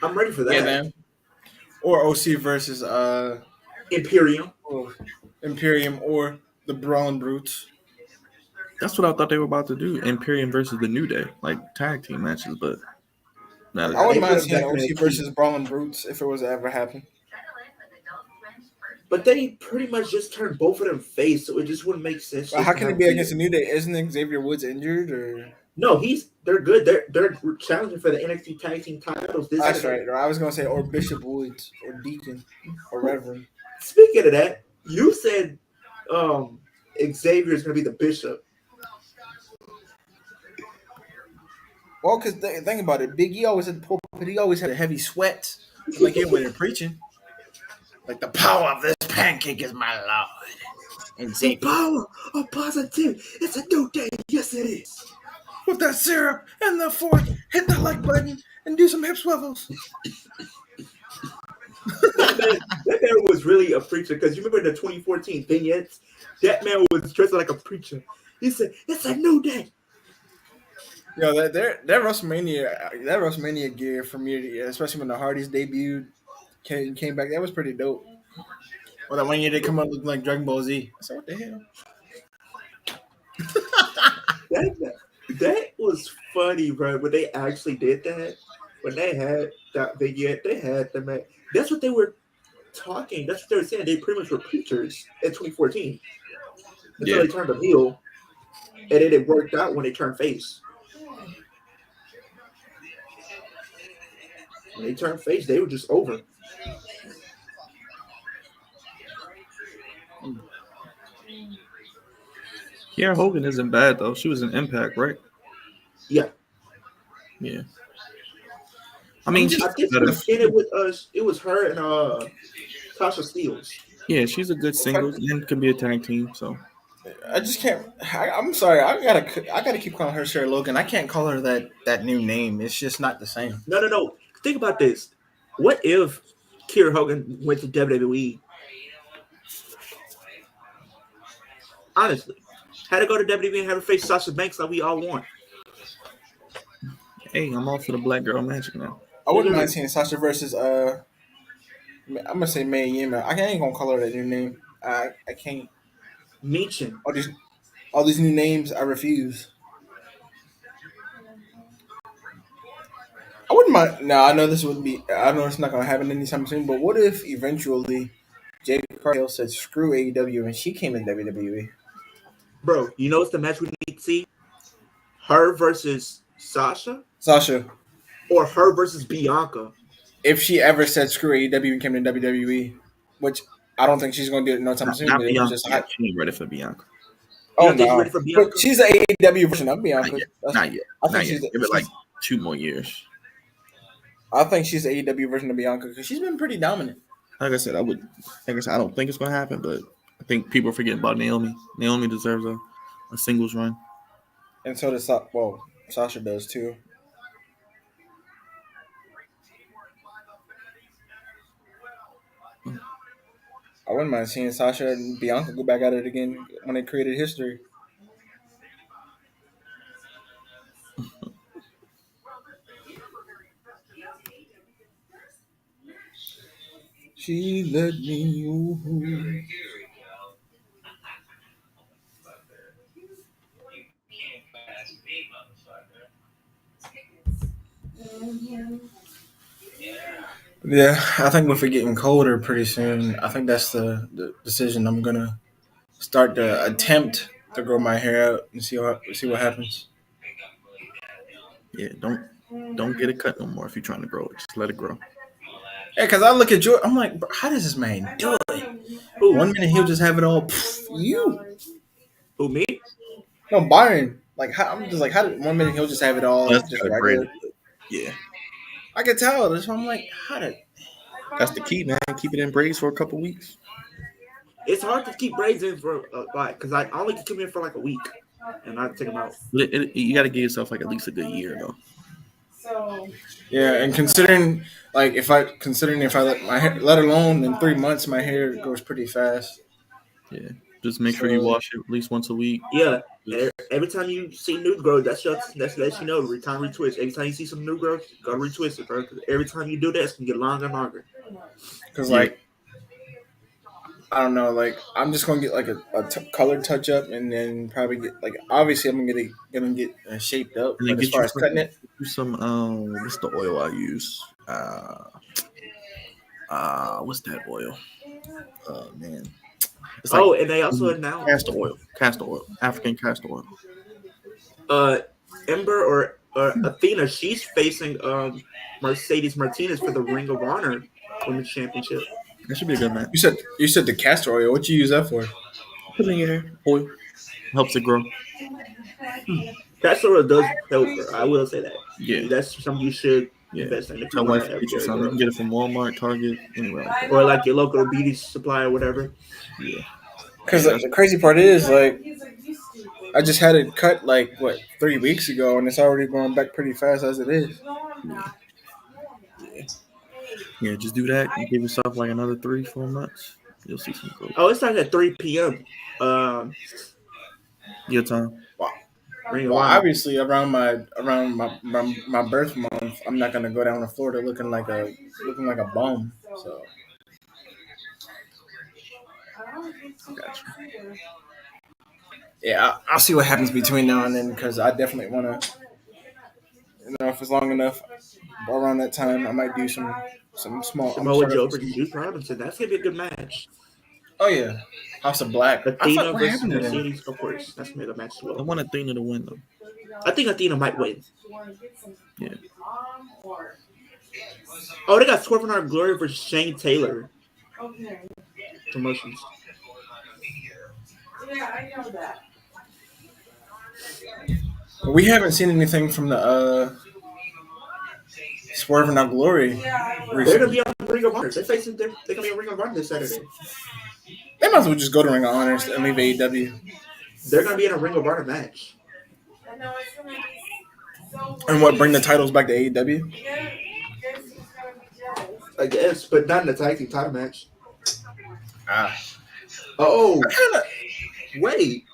I'm ready for yeah, that. them or OC versus Imperium. Imperium or the Brawling Brutes. That's what I thought they were about to do. Imperium versus the New Day, like tag team matches. But now I Nah, wouldn't they put mind him seeing back in OC that versus key. Brawling Brutes if it was to ever happen. But they pretty much just turned both of them face, so it just wouldn't make sense. But Just how to can it have be the against the New Day? Isn't Xavier Woods injured or? No, they're good. They're challenging for the NXT tag team titles this That's Saturday. right. Or I was gonna say or Bishop Woods or Deacon or Reverend. Speaking of that, you said Xavier is going to be the bishop. Well, because think about it, Big E always had the pulpit. He always had a heavy sweat. It's like he over there preaching. Like the power of this pancake is my lord. And The Xavier, power of positivity. It's a new day. Yes, it is. with that syrup and the fork, hit the like button and do some hip swivels. That man was really a preacher because you remember the 2014 vignettes? That man was dressed like a preacher. He said, "It's a new day." Yo, that WrestleMania gear for me, especially when the Hardys debuted, came back. That was pretty dope. Or that one year they come out looking like Dragon Ball Z. I said, what the hell? That was funny, bro. When they actually did that, when they had that vignette, they had the man. That's what they were talking. That's what they were saying. They pretty much were preachers in 2014 until yeah. they turned them heel, and then it worked out when they turned face. When they turned face, they were just over. Kiera Hogan isn't bad though. She was an Impact, right? Yeah, Yeah. I mean, she's I think she better. was in it with us. It was her and Tasha Steelz. Yeah, she's a good singles and can be a tag team. So I just can't. I'm sorry. I gotta keep calling her Sarah Logan. I can't call her that new name. It's just not the same. No. Think about this. What if Kiera Hogan went to WWE? Honestly, had to go to WWE and have her face Sasha Banks like we all want. hey, I'm all for the black girl magic now. I wouldn't mind seeing Sasha versus I'm gonna say May Yima. I ain't gonna call her that new name. I can't. Michin. All these new names, I refuse. I wouldn't mind. No, I know this would be. I know it's not gonna happen anytime soon. But what if eventually Jade Cargill said screw AEW and she came in WWE? Bro, you know what's the match we need to see? Her versus Sasha Sasha, or her versus Bianca? if she ever said screw AEW and came to WWE, which I don't think she's gonna do it no time soon. Not But it was Bianca just yet. She ain't ready for Bianca. You oh don't think she's ready no, for but Bianca? she's the AEW version of Bianca. Not yet. Not yet. I think Not she's. yet. Give it like 2 more years. I think she's the AEW version of Bianca because she's been pretty dominant. Like I said, I don't think it's gonna happen, but I think people are forgetting about Naomi. Naomi deserves a singles run. And so does Sasha does too. I wouldn't mind seeing Sasha and Bianca go back at it again when they created history. She let me. Ooh. Yeah, I think with it getting colder pretty soon, I think that's the decision. I'm gonna start to attempt to grow my hair out and see what happens. Yeah, don't get it cut no more if you're trying to grow it. Just let it grow. Yeah, because I look at George, I'm like, bro, how does this man do it? Who? One minute he'll just have it all. Pff, you, Who, me? no Byron. Like, I'm just like, how? One minute he'll just have it all That's just gotta braid regular. it. Yeah, I can tell. That's why I'm like, how did? that's the key, man. Keep it in braids for a couple weeks. It's hard to keep braids in for because I only can keep them in for like a week, and I take them out. You got to give yourself like at least a good year though. Yeah, and considering if I let my hair, let alone in 3 months, my hair grows pretty fast. Yeah, just make sure you wash it at least once a week. Yeah. Just, Every time you see new growth, that's lets you know time retwist. Every time you see some new growth, go retwist it, bro. Because every time you do that, it's gonna get longer and longer. Because Yeah. I don't know, I'm just gonna get like a color touch up, and then probably get obviously I'm gonna get shaped up. and then But as get far you as cutting it, some what's the oil I use? What's that oil? Oh man, it's like And they also announced castor oil, African castor oil. Ember or Athena, she's facing Mercedes Martinez for the Ring of Honor Women's Championship. That should be a good match. you said the castor oil. What you use that for? Put it in your hair. Oil helps it grow. That sort of does help her. I will say that. Yeah. That's something you should Yeah. invest in if you Tell want wife to to have get you hair some. You grow. can get it from Walmart, Target, anywhere like that. Or like your local beauty supply or whatever. Yeah. Because the crazy part is I just had it cut 3 weeks ago, and it's already going back pretty fast as it is. Yeah, just do that. You give yourself like another 3-4 months. You'll see some growth. Oh, it starts at 3 p.m. Your time. Ring of Well, Honor. obviously around my birth month, I'm not gonna go down to Florida looking like a bum. So Gotcha. yeah, I'll see what happens between now and then, because I definitely want to. If it's long enough around that time, I might do some small. Samoa Joe versus Juice Robinson. That's gonna be a good match. Oh yeah, House of Black. Athena what versus happened to them? Mercedes, of course. That's gonna be a good match as I well. want Athena to win though. I think Athena might win. Yeah. Oh, they got Swerve in Our Glory versus Shane Taylor. Promotions. Yeah, I know that. We haven't seen anything from the Swerve in Our Glory. They're gonna be on Ring of Honor. They're gonna be on Ring of Honor this Saturday. They might as well just go to Ring of Honor and leave AEW. They're gonna be in a Ring of Honor match. And what, bring the titles back to AEW? I guess, but not in the tag team title match. Ah. Oh, wait.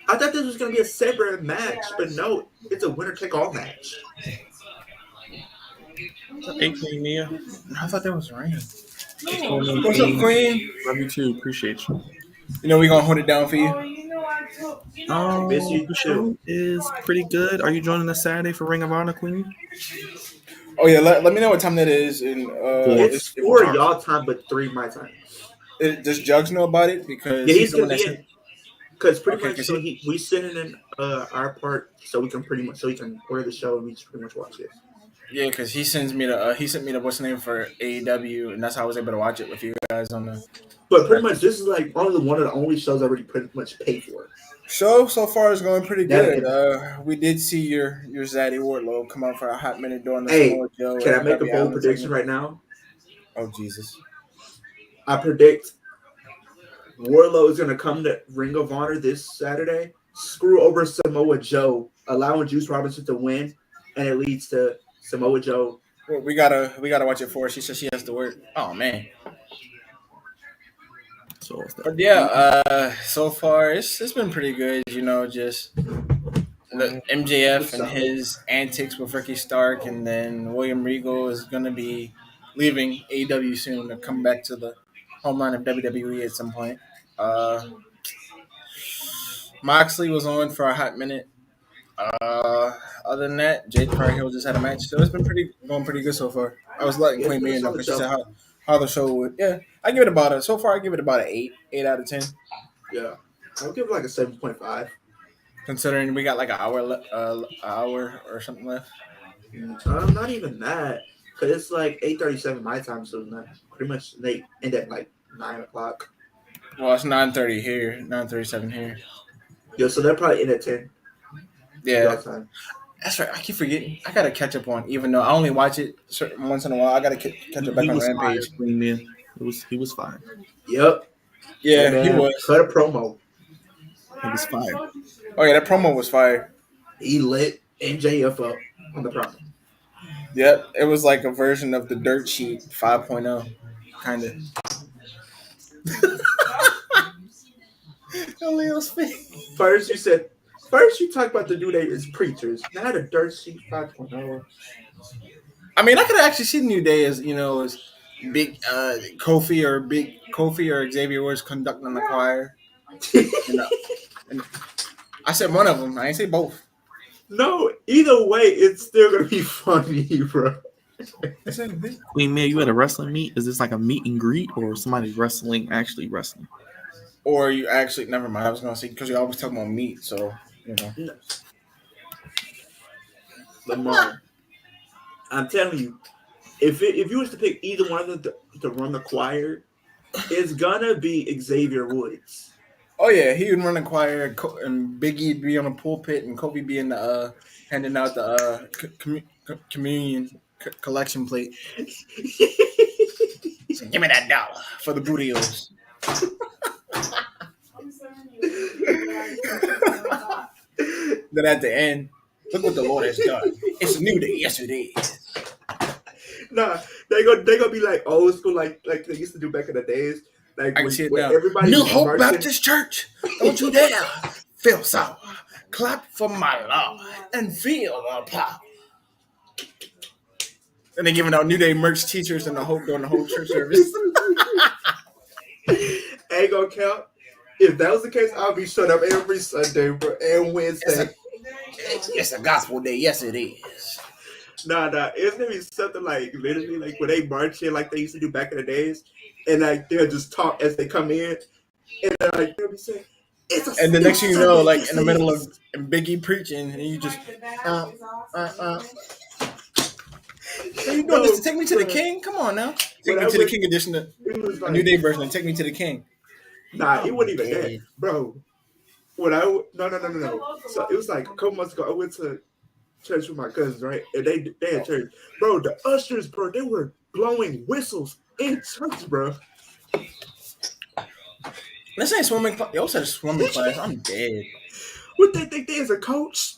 I thought this was going to be a separate match, but no, it's a winner-take-all match. Hey, Queen Mia. I thought that was Rain. What's What's up, Queen? Love you too. Appreciate you. You know we're going to hold it down for you. Miss you The show is pretty good. Are you joining us Saturday for Ring of Honor, Queen? Oh, yeah. Let me know what time that is. And it's 4 y'all time, but 3 my time. Does Jugs know about it? Because he's going to be in. Because pretty Okay, much, we send in our part so we can order the show and we just pretty much watch it. Yeah, because he sent me the what's the name for AEW, and that's how I was able to watch it with you guys on the. But pretty much, this is like only one of the only shows I already pretty much paid for. Show so far is going pretty good. We did see your Zaddy Wardlow come out for a hot minute during the Samoa Joe. Can I make a bold prediction right now? Oh Jesus! I predict Wardlow is going to come to Ring of Honor this Saturday, screw over Samoa Joe, allowing Juice Robinson to win, and it leads to Samoa Joe. Well, we gotta watch it for her. She said she has to work. Oh man. So But yeah, so far it's been pretty good. Just the MJF and his antics with Ricky Stark, and then William Regal is gonna be leaving AEW soon to come back to the home line of WWE at some point. Moxley was on for a hot minute. Other than that, Jade Cargill just had a match, so it's been going pretty good so far. I was letting Yeah, Queen it's Bee been a in though solid because she show. said how the show would. Yeah, I give it about a so far. I give it about an 8 out of 10. Yeah, I'll give it like a 7.5. Considering we got like hour or something left. Not even that, cause it's like 8:37 my time, so not pretty much they end at like 9 o'clock. Well, it's 9:30 here, 9:37 here. Yeah, so they're probably in at 10 Yeah, y'all time. that's right. I keep forgetting. I gotta catch up on, even though I only watch it once in a while. I gotta catch up back He on was fire, Rampage. Queen Man. He was fire. Yep. Hey Yeah, he man, was. cut a promo. He was fire. Oh yeah, that promo was fire. He lit MJF up on the promo. Yep, it was like a version of the Dirt Sheet 5.0, kind of. Leo's face. First you talk about the New Day as preachers. Now the Dirt Sheet 5.0. I mean, I could actually see the New Day as as big Kofi or Xavier Woods conducting the choir. And I said one of them. I ain't say both. No, either way, it's still gonna be funny, bro. I said big. Queen Man, you at a wrestling meet? Is this like a meet and greet or somebody actually wrestling? Or you actually never mind. I was gonna say because you always talk about meat, so Lamar, I'm telling you, if you was to pick either one of them to run the choir, it's gonna be Xavier Woods. Oh yeah, he would run the choir, and Biggie be on the pulpit, and Kobe be in the handing out the communion collection plate. So give me that $1 for the bootios. Then at the end, look what the Lord has done. It's a new day. Yes, it is. Nah, they gonna be like old school, like they used to do back in the days. Like I can see it when now. everybody New was Hope marching. Baptist Church. Don't you dare feel sour. Clap for my Lord and feel the power. And they giving out New Day merch T-shirts and during the whole church service. Ain't gonna count. If that was the case, I'll be shut up every Sunday, bro, and Wednesday. It's a gospel day. Yes, it is. Nah, it's gonna be something like literally like when they march in like they used to do back in the days, and like they'll just talk as they come in, and like they'll be saying, "It's a." And the next thing you know, Sunday, like yes, in the it middle is." of Biggie preaching, and you just, Are you doing this to take me to the King? Come on now, take me to the King edition, It was a like, New Day version, and take me to the King. nah, it wasn't even that, bro. When no. So it was like a couple months ago. I went to church with my cousins, right? And they had church, bro. The ushers, bro, they were blowing whistles in church, bro. This ain't swimming class. Y'all said a swimming class. I'm dead. What they think they is a coach?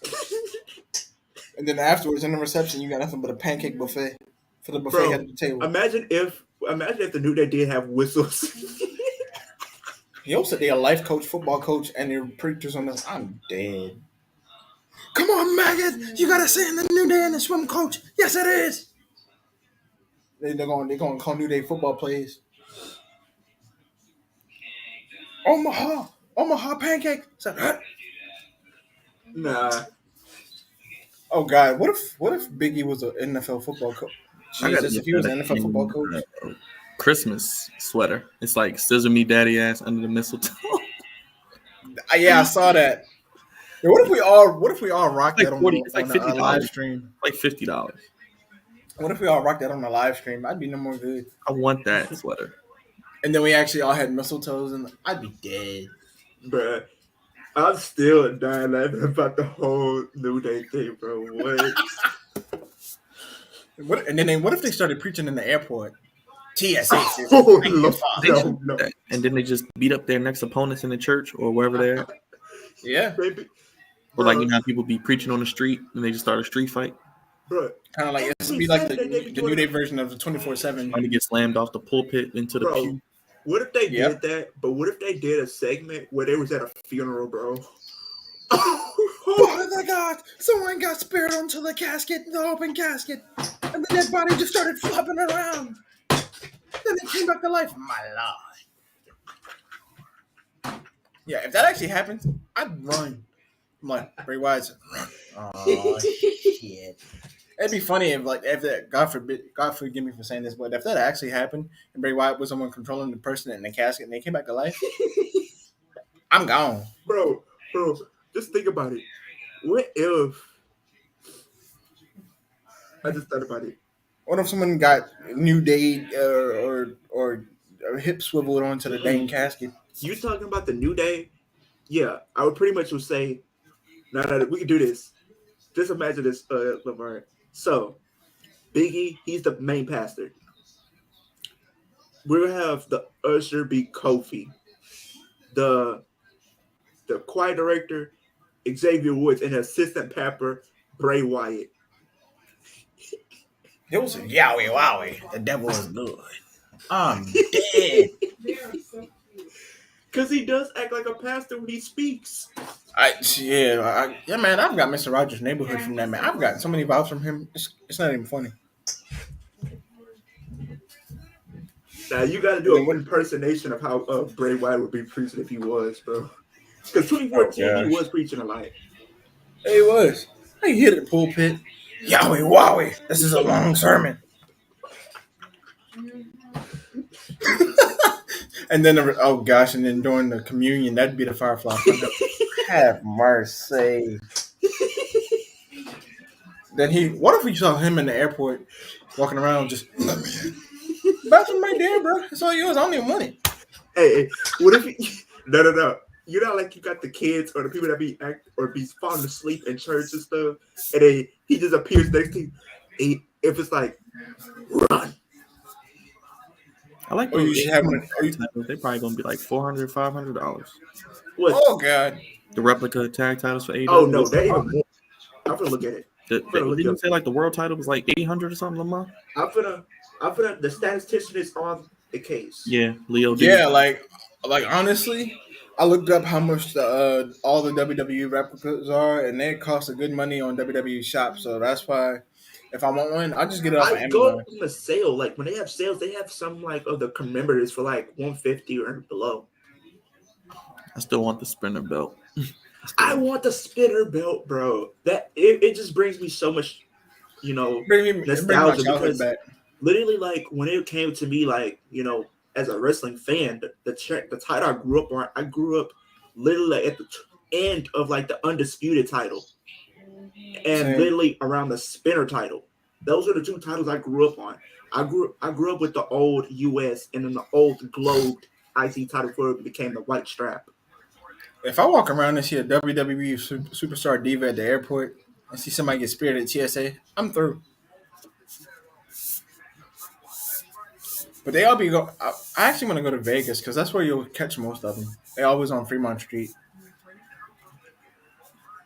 And then afterwards, in the reception, you got nothing but a pancake buffet for the buffet Bro, at the table. imagine if the New Day did have whistles. Yo said they a life coach, football coach, and they're preachers on this. I'm dead. Come on, maggot! You gotta say in the New Day and the swim coach. Yes, it is. They're going to call New Day football plays. Omaha pancake. So, Nah. oh God, what if Biggie was an NFL football coach? Jesus, if he was an NFL football coach. Christmas sweater. It's like scissor me daddy ass under the mistletoe. Yeah, I saw that. Yeah, what if we all rock that on the live stream? Like $50. What if we all rock that on the live stream? I'd be no more good. I want that sweater. And then we actually all had mistletoes, and I'd be dead. Bruh, I'm still dying laughing about the whole New Day thing, bro. What? And then what if they started preaching in the airport? TSA says, no. And then they just beat up their next opponents in the church or wherever they're at. Yeah. Baby. Or like, you know how people be preaching on the street and they just start a street fight? Bro. Kind of like, it's be like the New Day version of the 24/7. Trying to get slammed off the pulpit into the pew. What if they did that? But what if they did a segment where they was at a funeral, bro? Father God, someone got speared onto the casket, the open casket, and the dead body just started flopping around. Then it came back to life. My Lord. Yeah, if that actually happens, I'd run. I'm like, Bray Wyatt's. Oh shit! It'd be funny if that God forgive me for saying this, but if that actually happened and Bray Wyatt was someone controlling the person in the casket and they came back to life, I'm gone. bro, just think about it. What if I just thought about it? What if someone got New Day or hip swiveled onto the dang casket? You talking about the New Day? Yeah, I would pretty much would say, no, we can do this. Just imagine this, Lamar. So, Biggie, he's the main pastor. We're gonna have the usher be Kofi, the choir director Xavier Woods, and the assistant pepper Bray Wyatt. It was yowie wowie. The devil is good. I'm dead. Because he does act like a pastor when he speaks. Yeah, man. I've got Mr. Rogers' Neighborhood from that man. I've got so many vibes from him. It's not even funny. Now you got to do an impersonation of how Bray Wyatt would be preaching if he was, bro. Because 2014 he was preaching a lot. He was. He hit the pulpit. Yowie wowie. This is a long sermon. And then, oh gosh, and then during the communion, that'd be the Firefly. Have mercy. Then what if we saw him in the airport walking around just, let me in. Bathroom right there, bro. It's all yours. I don't even want it. Hey, what if no. You know, like you got the kids or the people that be falling asleep in church and stuff, and then he just appears next to you. If it's like, run. I like you should have one. They're probably gonna be like $400, $500. Oh god, the replica tag titles for AEW. Oh no, that even more. I'm gonna look at it. Didn't you say like the world title was like 800 or something, Lamar? I'm gonna. The statistician is on the case. Yeah, Leo. Yeah, like honestly, I looked up how much all the WWE replicas are, and they cost a good money on WWE Shop. So that's why, if I want one, I just get it off of Amazon. Go on the sale. Like when they have sales, they have some like of the commemoratives for like $150 or below. I still want the spinner belt. I want the spinner belt, bro. That it just brings me so much, nostalgia because literally, like when it came to me, like as a wrestling fan, the title I grew up on, I grew up literally at the end of like the undisputed title, and literally around the spinner title. Those are the two titles I grew up on. I grew up with the old US and then the old globed IC title before it became the white strap. If I walk around and see a WWE superstar diva at the airport and see somebody get speared at TSA, I'm through. But they all be go. I actually want to go to Vegas because that's where you'll catch most of them. They always on Fremont Street.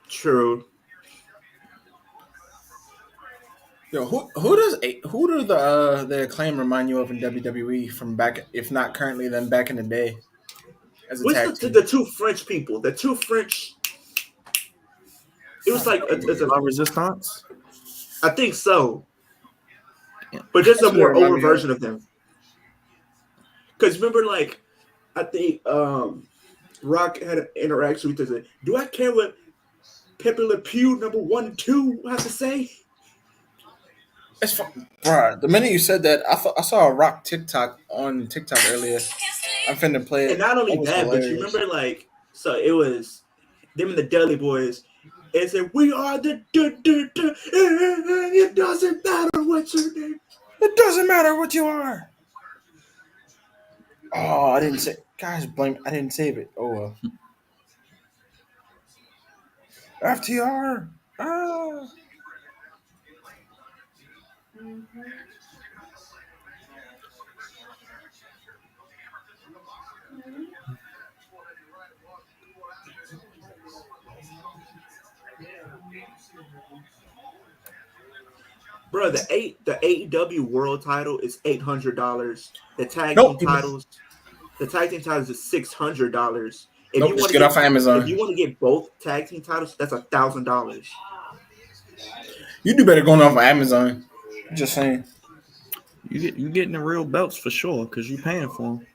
True. Yo, who do the Acclaim remind you of in WWE from back, if not currently, then back in the day? What's the two French people? The two French. It was like La Resistance. I think so, but just a more over version of them. Because remember, like I think Rock had an interaction with us. Do I care what Pepe Le Pew number 1 and 2 have to say? It's fun. Bro, the minute you said that, I saw a Rock TikTok on TikTok earlier. I'm finna play it. And not only that, but you remember, like, so it was them and the Dudley Boys. It said, "We are the it doesn't matter what your name. It doesn't matter what you are." Oh, I didn't say. Guys, blame. I didn't save it. Oh well. FTR. Ah. Bro, the AEW World Title is $800. The tag team titles is $600. If you want to get off Amazon, if you want to get both tag team titles, that's $1,000. You do better going off of Amazon. Just saying. You getting the real belts for sure because you paying for them.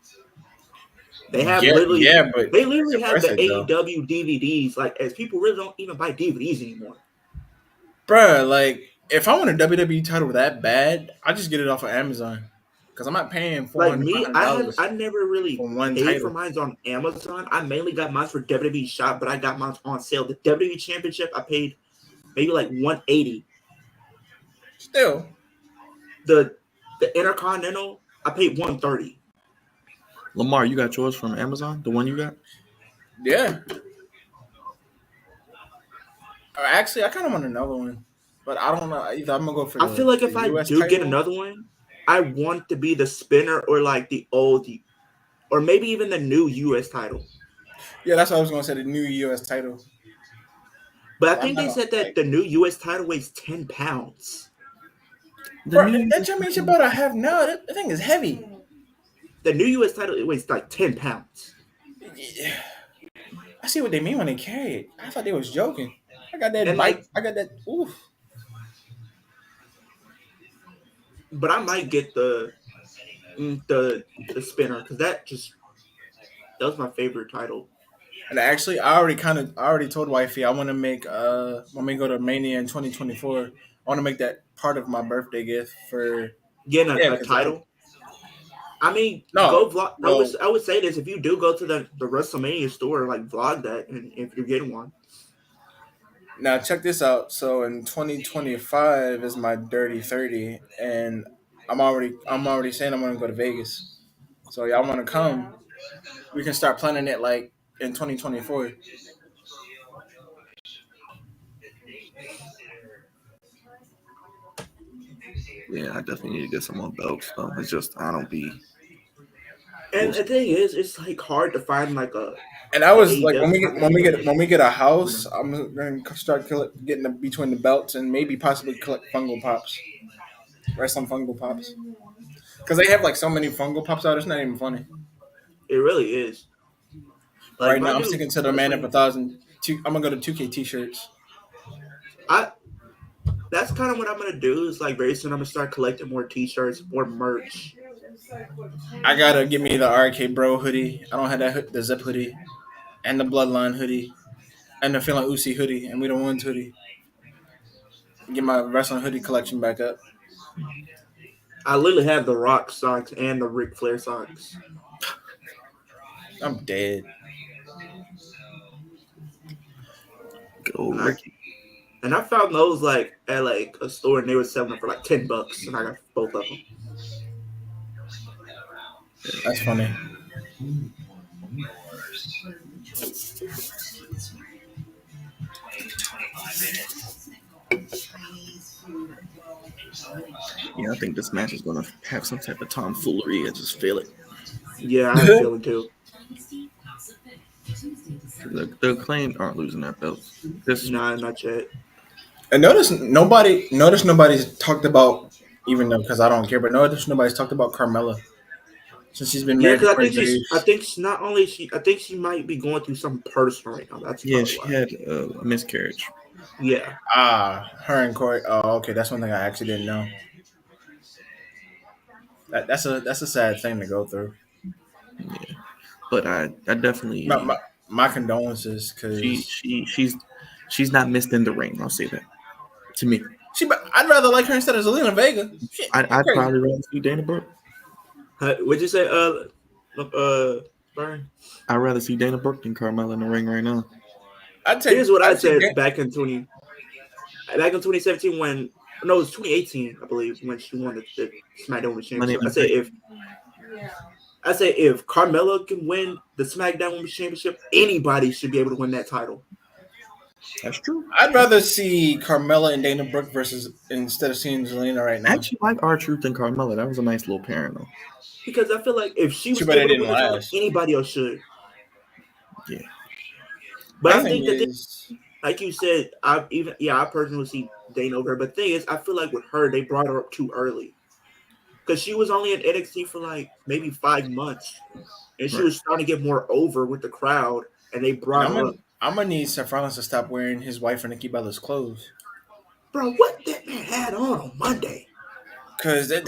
They have Yeah, literally, yeah, but they is literally it have worth the it though? AEW DVDs. Like, as people really don't even buy DVDs anymore. Bruh, like if I want a WWE title that bad, I just get it off of Amazon. Because I'm not paying Like 400 me, $500 I never really for one paid for title. mine on Amazon. I mainly got mine for WWE Shop, but I got mine on sale. The WWE Championship, I paid maybe like 180. Still. The Intercontinental, I paid 130. Lamar, you got yours from Amazon? The one you got? Yeah. Actually, I kind of want another one. But I don't know. Either I'm going to go for I feel the, like the if I US do get title. another one, I want to be the spinner or like the old, or maybe even the new US title. Yeah, that's what I was going to say. The new US title. But I I'm think not they going said to, that like. the new US title weighs 10 pounds. The Bro, new that championship belt I have now, that thing is heavy. The new US title, it weighs like 10 pounds. Yeah. I see what they mean when they carry it. I thought they was joking. I got that And bike. like, I got that. Oof. but I might get the spinner because that was my favorite title. And actually, I already told wifey I want to make when we go to Mania in 2024. I want to make that part of my birthday gift for Getting yeah, a because I title. I mean, no go vlog. well I would say this: if you do go to the WrestleMania store, like vlog that, and if you're getting one, now check this out. So in 2025 is my dirty 30, and I'm already saying I'm gonna go to Vegas. So y'all want to come? We can start planning it like in 2024. Yeah, I definitely need to get some more belts though. It's just I don't be. and the thing is, it's like hard to find like And I a was like, when AEW we get title when we get anyway. when we get a house, I'm going to start getting between the belts and maybe possibly collect fungal pops, wrestling fungal pops, because they have like so many fungal pops out. It's not even funny. It really is. Like Right my now, I'm new sticking to the man of wrestling, 1,000. I'm gonna go to 2K t-shirts. I that's kind of what I'm gonna do. Is like very soon I'm gonna start collecting more T-shirts, more merch. I gotta get me the RK Bro hoodie. I don't have the Zip hoodie and the Bloodline hoodie and the Feeling Uzi hoodie and We the Ones hoodie. Get my wrestling hoodie collection back up. I literally have the Rock socks and the Ric Flair socks. I'm dead. Go And I Ricky. and I found those like at like a store and they were selling them for like $10, and I got both of them. That's funny. Yeah, I think this match is gonna have some type of tomfoolery. I just feel it. Yeah, I have a feeling too. The Acclaimed aren't losing their belts. This Nah, not yet. And nobody's talked about, even though because I don't care, but notice nobody's talked about Carmella since she's been Yeah, married to because Corey I Graves. think she's not only I think she might be going through something personal right now. That's yeah, probably she why. had a miscarriage. Yeah, Her and Corey. Oh, okay, that's one thing I actually didn't know. That's a sad thing to go through. Yeah, but I My my, definitely my condolences, she because she she's not missed in the ring. I'll say that. To me, I'd rather like her instead of Zelina Vega. Shit, you I'd crazy. probably rather see Dana Brooke. what'd you say? Brian. I'd rather see Dana Brooke than Carmella in the ring right now. Here's what I I'd take said Dan. back in 2017 when no, it was 2018 I believe when she won the SmackDown Women's Money in Championship. the Bank. I say if Carmella can win the SmackDown Women's Championship, anybody should be able to win that title. That's true. I'd rather see Carmella and Dana Brooke versus instead of seeing Zelina right I now. actually like R-Truth and Carmella. That was a nice little pairing though. Because I feel like if she Too was bad it able to didn't win the title, last. anybody else should. Yeah. But My I thing think that, is, like you said, I personally see Dana over her. But the thing is, I feel like with her, they brought her up too early. Because she was only in NXT for like maybe 5 months. And she Right. was starting to get more over with the crowd. And they and brought I'm her gonna up. I'm gonna need Seth Rollins to stop wearing his wife or Nikki Bella's clothes. Bro, what that man had on Monday? Cause you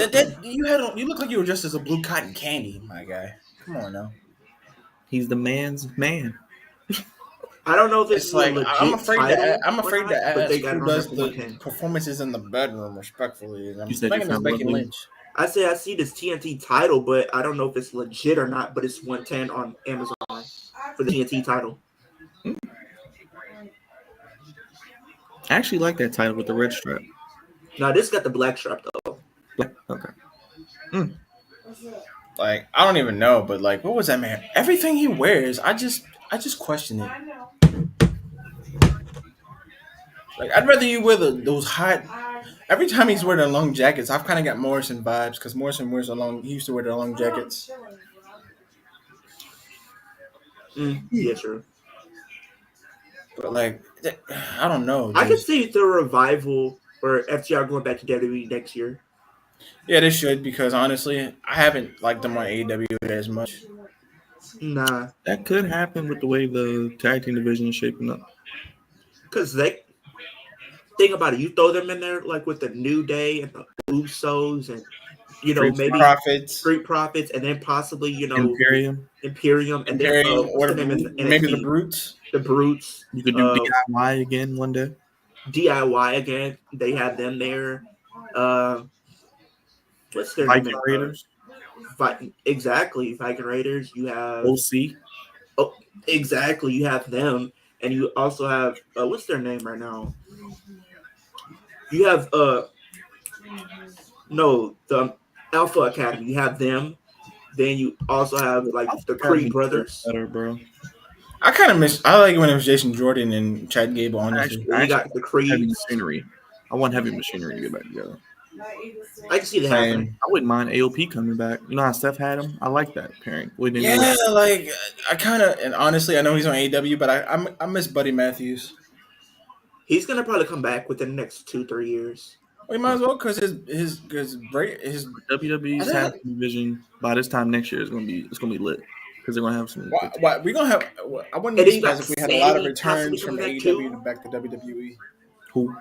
look like you were dressed as a blue cotton candy, my guy. Come on now. He's the man's man. I don't know if It's it's a like legit title. I'm afraid or to not, but they ask got who it on there does for the 110. performances in the bedroom, respectfully. And You I'm said you thinking it's found Becky what, Lee? Lynch. I say I see this TNT title, but I don't know if it's legit or not. But it's 110 on Amazon for the TNT title. I actually like that title with the red strap. Now this got the black strap though. Black. Okay. Like I don't even know, but like, what was that man? Everything he wears, I just question it. I know. Like I'd rather you wear those hot. Every time he's wearing the long jackets, I've kind of got Morrison vibes because Morrison wears the long. He used to wear the long jackets. Yeah, true. But like, I don't know. I could Just see the revival or FTR going back to WWE next year. yeah, they should because honestly, I haven't liked them on AEW as much. Nah, That could happen with the way the tag team division is shaping up. because they think about it. You throw them in there like with the New Day and the Usos and maybe Profits, Street Profits, and then possibly Imperium. and then or what's the name in maybe the NXT? Brutes. The Brutes. You could do DIY again one day. DIY again. They have them there. What's their Viking name? Raiders. Exactly. Viking Raiders. You have OC. exactly. You have them, and you also have what's their name right now? You have no, the Alpha Academy. You have them. Then you also have like the Creed brothers. Better, bro. I kind of miss. I like when it was Jason Jordan and Chad Gable. Honestly, You got the Heavy Creed. Machinery. I want Heavy Machinery to get back together. I can see that happening. I wouldn't mind AOP coming back. You know how Steph had him? I like that pairing. yeah, like I kind of and honestly, I know he's on AEW, but I miss Buddy Matthews. He's gonna probably come back within the next 2-3 years. We might as well because his WWE's tag team division by this time next year is gonna be lit because they're gonna have some. Why we gonna have? I wouldn't be surprised if we had a lot of returns from AEW to back to WWE. Who?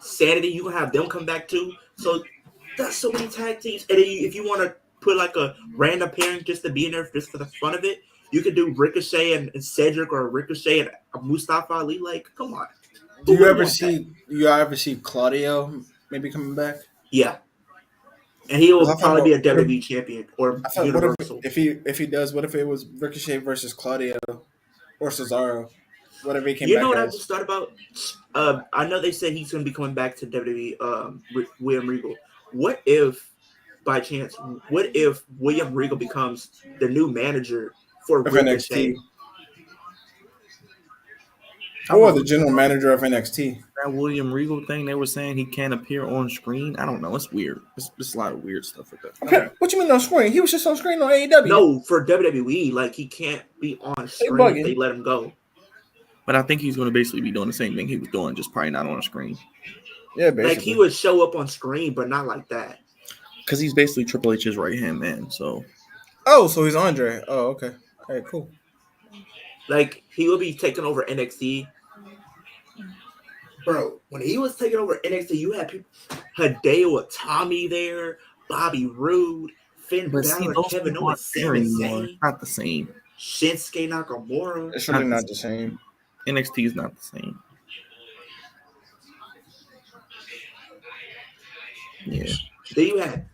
Sanity, you can have them come back too. So that's so many tag teams. And then if you want to put like a random pairing just to be in there just for the fun of it, you could do Ricochet and Cedric or Ricochet and Mustafa Ali. Like, come on. Do you ever see Claudio maybe coming back? Yeah. And he will probably be a WWE champion or Universal. If he does, what if it was Ricochet versus Claudio or Cesaro? Whatever he came back. You know what I just thought about? I know they said he's going to be coming back to WWE, William Regal. What if, by chance, William Regal becomes the new manager for Ricochet? NXT? Or the general manager of NXT. That William Regal thing, they were saying he can't appear on screen. I don't know. It's weird. It's a lot of weird stuff with that. Okay. What you mean on screen? He was just on screen on AEW. No, for WWE, like he can't be on screen if they let him go. But I think he's going to basically be doing the same thing he was doing, just probably not on a screen. Yeah, basically. Like he would show up on screen, but not like that. Because he's basically Triple H's right hand man. So. Oh, so he's Andre. Oh, okay. All right, cool. Like he will be taking over NXT. Bro, when he was taking over NXT, you had people, Hideo Itami there, Bobby Roode, Finn Balor, Kevin Owens, Sami Zayn. Not the same. Shinsuke Nakamura. It's really not the same. NXT is not the same. Yeah. Then you had,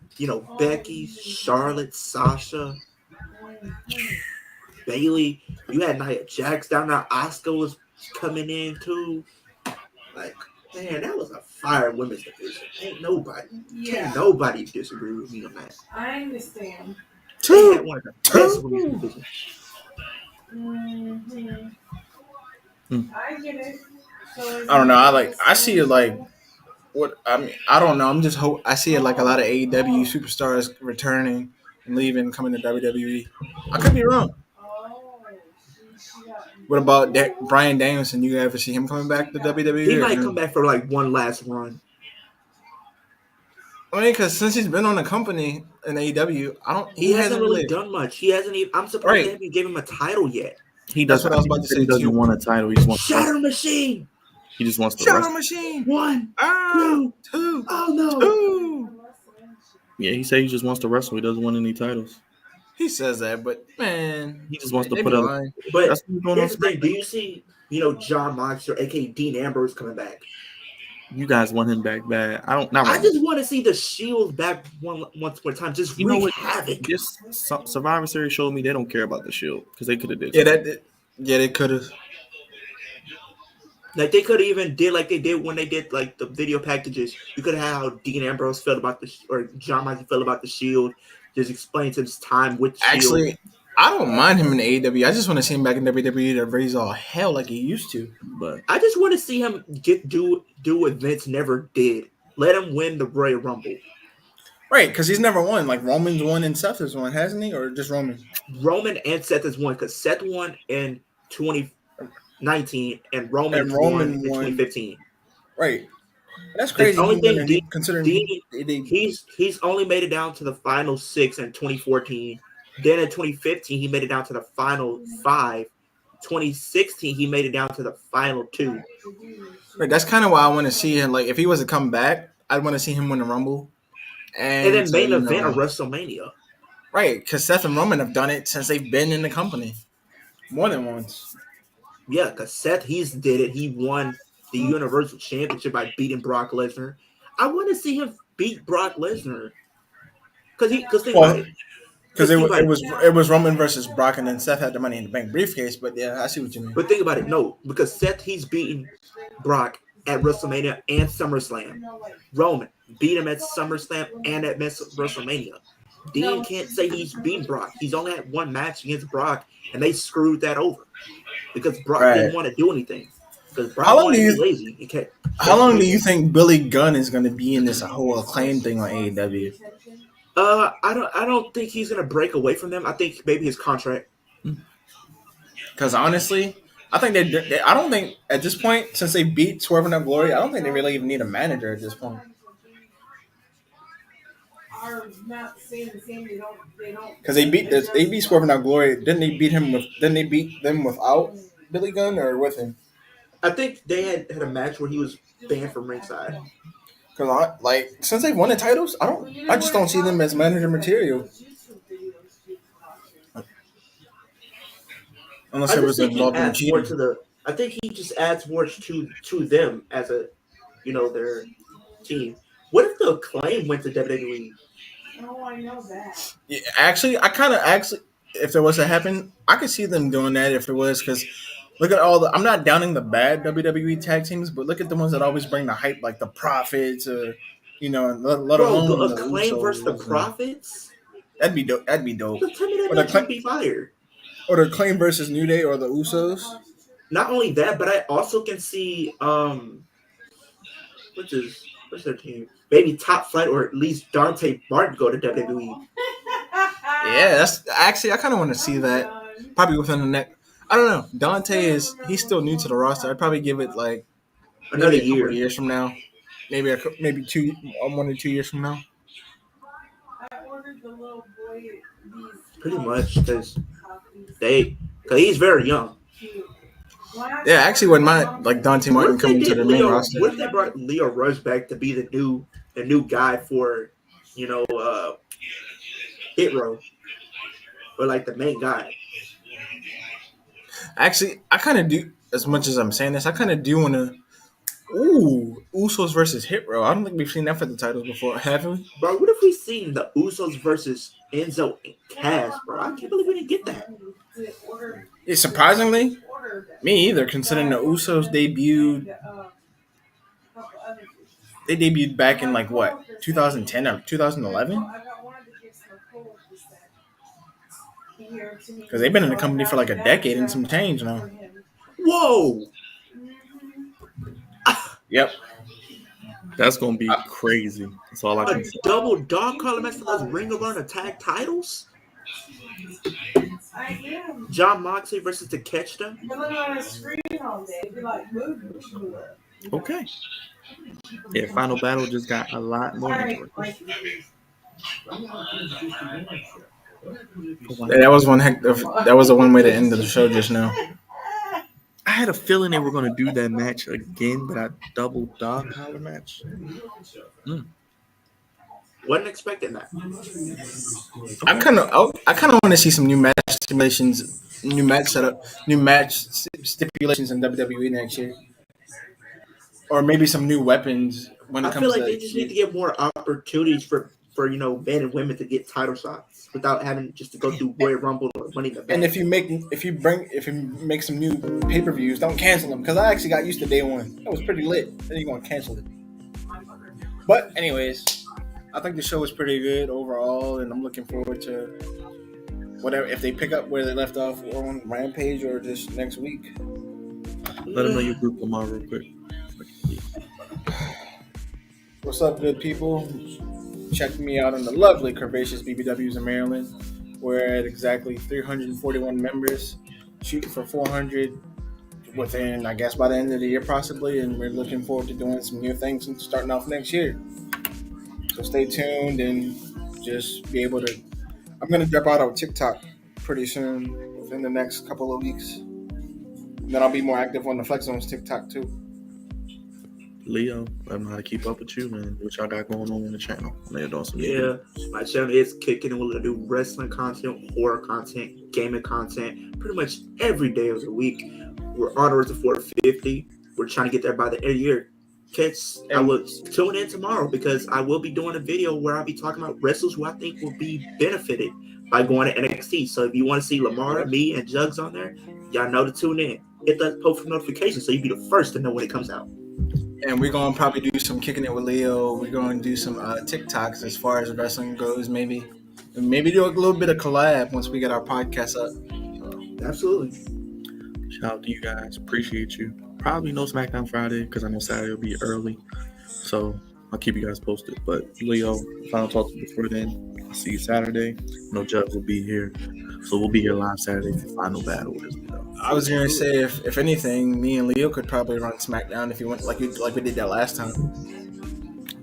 Becky, Charlotte, Sasha, Bailey. You had Nia Jax down there. Asuka was coming in too. Like, man, that was a fire women's division. Can't nobody disagree with me on that. I understand. They had one of the best women's divisions. I get it. I don't know. I see it like what I mean. I don't know. I'm just I see it like a lot of AEW superstars returning and leaving, coming to WWE. I could be wrong. What about Bryan Danielson? You ever see him coming back to WWE? He might come back for like one last run. I mean, because since he's been on the company in AEW, he hasn't really done much. He hasn't even. I'm surprised they haven't given him a title yet. That's what I was about to say. He doesn't want a title. He just wants Shatter Machine. He just wants to Shatter Machine. 1, 2. Oh no. 2. Yeah, he said he just wants to wrestle. He doesn't want any titles. He says that, but man, He just wants to they put be a. lying. But That's what's going on. here's the thing: do you see, John Moxley, aka Dean Ambrose, coming back? You guys want him back bad. I don't. Not I right just want to see the Shield back once more time. Just You know wreak what? havoc. This Survivor Series showed me they don't care about the Shield because they could have did. Yeah, something. they could have. Like they could have even did like they did when they did like the video packages. You could have had how Dean Ambrose felt about or John Moxley felt about the Shield. Just explain to his time with Shield. Actually, I don't mind him in AEW. I just want to see him back in WWE to raise all hell like he used to. But I just want to see him do what Vince never did. Let him win the Royal Rumble. Right, because he's never won. Like Roman's won and Seth has won, hasn't he? Or just Roman? Roman and Seth has won because Seth won in 2019 and Roman won in 2015. Right. That's crazy. The only thing considering he's only made it down to the final 6 in 2014. Then in 2015 he made it down to the final 5. 2016 he made it down to the final 2. Right, that's kind of why I want to see him. Like if he was to come back, I'd want to see him win the Rumble. And then main event of WrestleMania. Right, because Seth and Roman have done it since they've been in the company. More than once. Yeah, because Seth, he's did it. He won the Universal Championship by beating Brock Lesnar. I want to see him beat Brock Lesnar. Because think about it. Because it was Roman versus Brock, and then Seth had the Money in the Bank briefcase. But yeah, I see what you mean. But think about it. No, because Seth, he's beaten Brock at WrestleMania and SummerSlam. Roman beat him at SummerSlam and at WrestleMania. Dean can't say he's beaten Brock. He's only had one match against Brock, and they screwed that over because Brock didn't want to do anything. Because Brock wanted to be lazy. How long do you think Billy Gunn is going to be in this whole Acclaim thing on AEW? I don't think he's going to break away from them. I think maybe his contract. Because honestly, I think I don't think at this point, since they beat Swerve and Glory, I don't think they really even need a manager at this point. Because they beat Swerve and Glory. Didn't they beat them without Billy Gunn or with him? I think they had a match where he was banned from ringside. Because since they've won the titles, I just don't see them as manager material. Unless there was involved in cheating. I think he just adds more to them as their team. What if the Acclaim went to WWE? Oh, I know that. Yeah, actually, if there was to happen, I could see them doing that if there was. Because look at I'm not downing the bad WWE tag teams, but look at the ones that always bring the hype, like the Profits, or let alone the Acclaim versus the Profits. That'd be dope. That'd be dope. Tell me that match would be fire. Or the Acclaim versus New Day or the Usos. Not only that, but I also can see what's their team? Maybe Top Flight or at least Dante Martin go to WWE. Yeah, that's actually I kind of want to see that. Probably within the next. I don't know. Dante he's still new to the roster. I'd probably give it like another a couple years from now. Maybe 1 or 2 years from now. I ordered the little boy these. Pretty much because he's very young. Yeah, actually, wouldn't mind like Dante Martin coming to the main roster. What if they brought Leo Rush back to be the new guy for Hit Row, or like the main guy? Actually, I kind of do. As much as I'm saying this, I kind of do want to. Ooh, Usos versus Hit Row. I don't think we've seen that for the titles before, have we? Bro, what if we seen the Usos versus Enzo and Cass, bro? I can't believe we didn't get that. Yeah, surprisingly, me either, considering the Usos debuted. They debuted back in like what, 2010 or 2011? Because they've been in the company for like a decade and some change now. Whoa! Yep. That's gonna be crazy. That's all I can say. Double dog collar match for those Ring of Honor tag titles. John Moxley versus the Ketchta. Okay. Yeah, Final Battle just got a lot more interesting. Yeah, that was a one way to end the show just now. I had a feeling they were going to do that match again, but a double dog collar match. Wasn't expecting that. I kind of want to see some new match simulations, new match setup, new match stipulations in WWE next year, or maybe some new weapons when it I comes feel like to. they just need to get more opportunities for men and women to get title shots without having just to go through Royal Rumble or Money in the Bank. And if you make some new pay-per-views, don't cancel them, because I actually got used to day one. It was pretty lit. Then you're gonna cancel it. But anyways, I think the show was pretty good overall, and I'm looking forward to whatever, if they pick up where they left off on Rampage or just next week. Let them know your group tomorrow real quick. What's up, good people? Check me out on the lovely Curvaceous BBWs in Maryland. We're at exactly 341 members, shooting for 400 within, I guess, by the end of the year possibly, and we're looking forward to doing some new things and starting off next year. So stay tuned and just be able to. I'm going to drop out on TikTok pretty soon, within the next couple of weeks. And then I'll be more active on the Flex Zone's TikTok too. Leo, I don't know how to keep up with you, man. What y'all got going on in the channel? I know you're doing some My channel is kicking, and we're gonna do wrestling content, horror content, gaming content, pretty much every day of the week. We're on towards the 450. We're trying to get there by the end of the year. I will tune in tomorrow because I will be doing a video where I'll be talking about wrestlers who I think will be benefited by going to NXT. So if you want to see Lamar, me, and Jugs on there, y'all know to tune in. Hit that post notification so you'll be the first to know when it comes out. And we're going to probably do some Kicking It with Leo. We're going to do some TikToks as far as wrestling goes, maybe. And maybe do a little bit of collab once we get our podcast up. So, absolutely. Shout out to you guys. Appreciate you. Probably no SmackDown Friday because I know Saturday will be early. So I'll keep you guys posted. But Leo, final talk before then. I'll see you Saturday. No Jugs will be here. So we'll be here live Saturday for Final Battle as well. I was going to say, if anything, me and Leo could probably run SmackDown if you want, like we did that last time.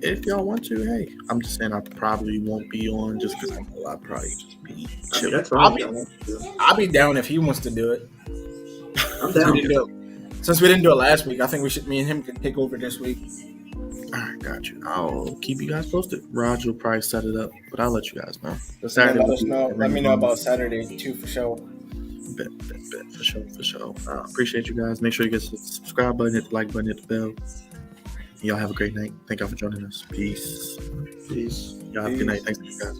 If y'all want to, hey. I'm just saying I probably won't be on just because I know I'll probably just be chilling. That's fine. I'll be down if he wants to do it. I'm down. Since we didn't do it last week, I think me and him can take over this week. All right, got you. I'll keep you guys posted. Raj will probably set it up, but I'll let you guys know. Saturday, let me know about Saturday too, for sure. Bet. For sure. Appreciate you guys. Make sure you get the subscribe button, hit the like button, hit the bell. Y'all have a great night. Thank y'all for joining us. Peace. Peace. Y'all have a good night. Thanks, guys.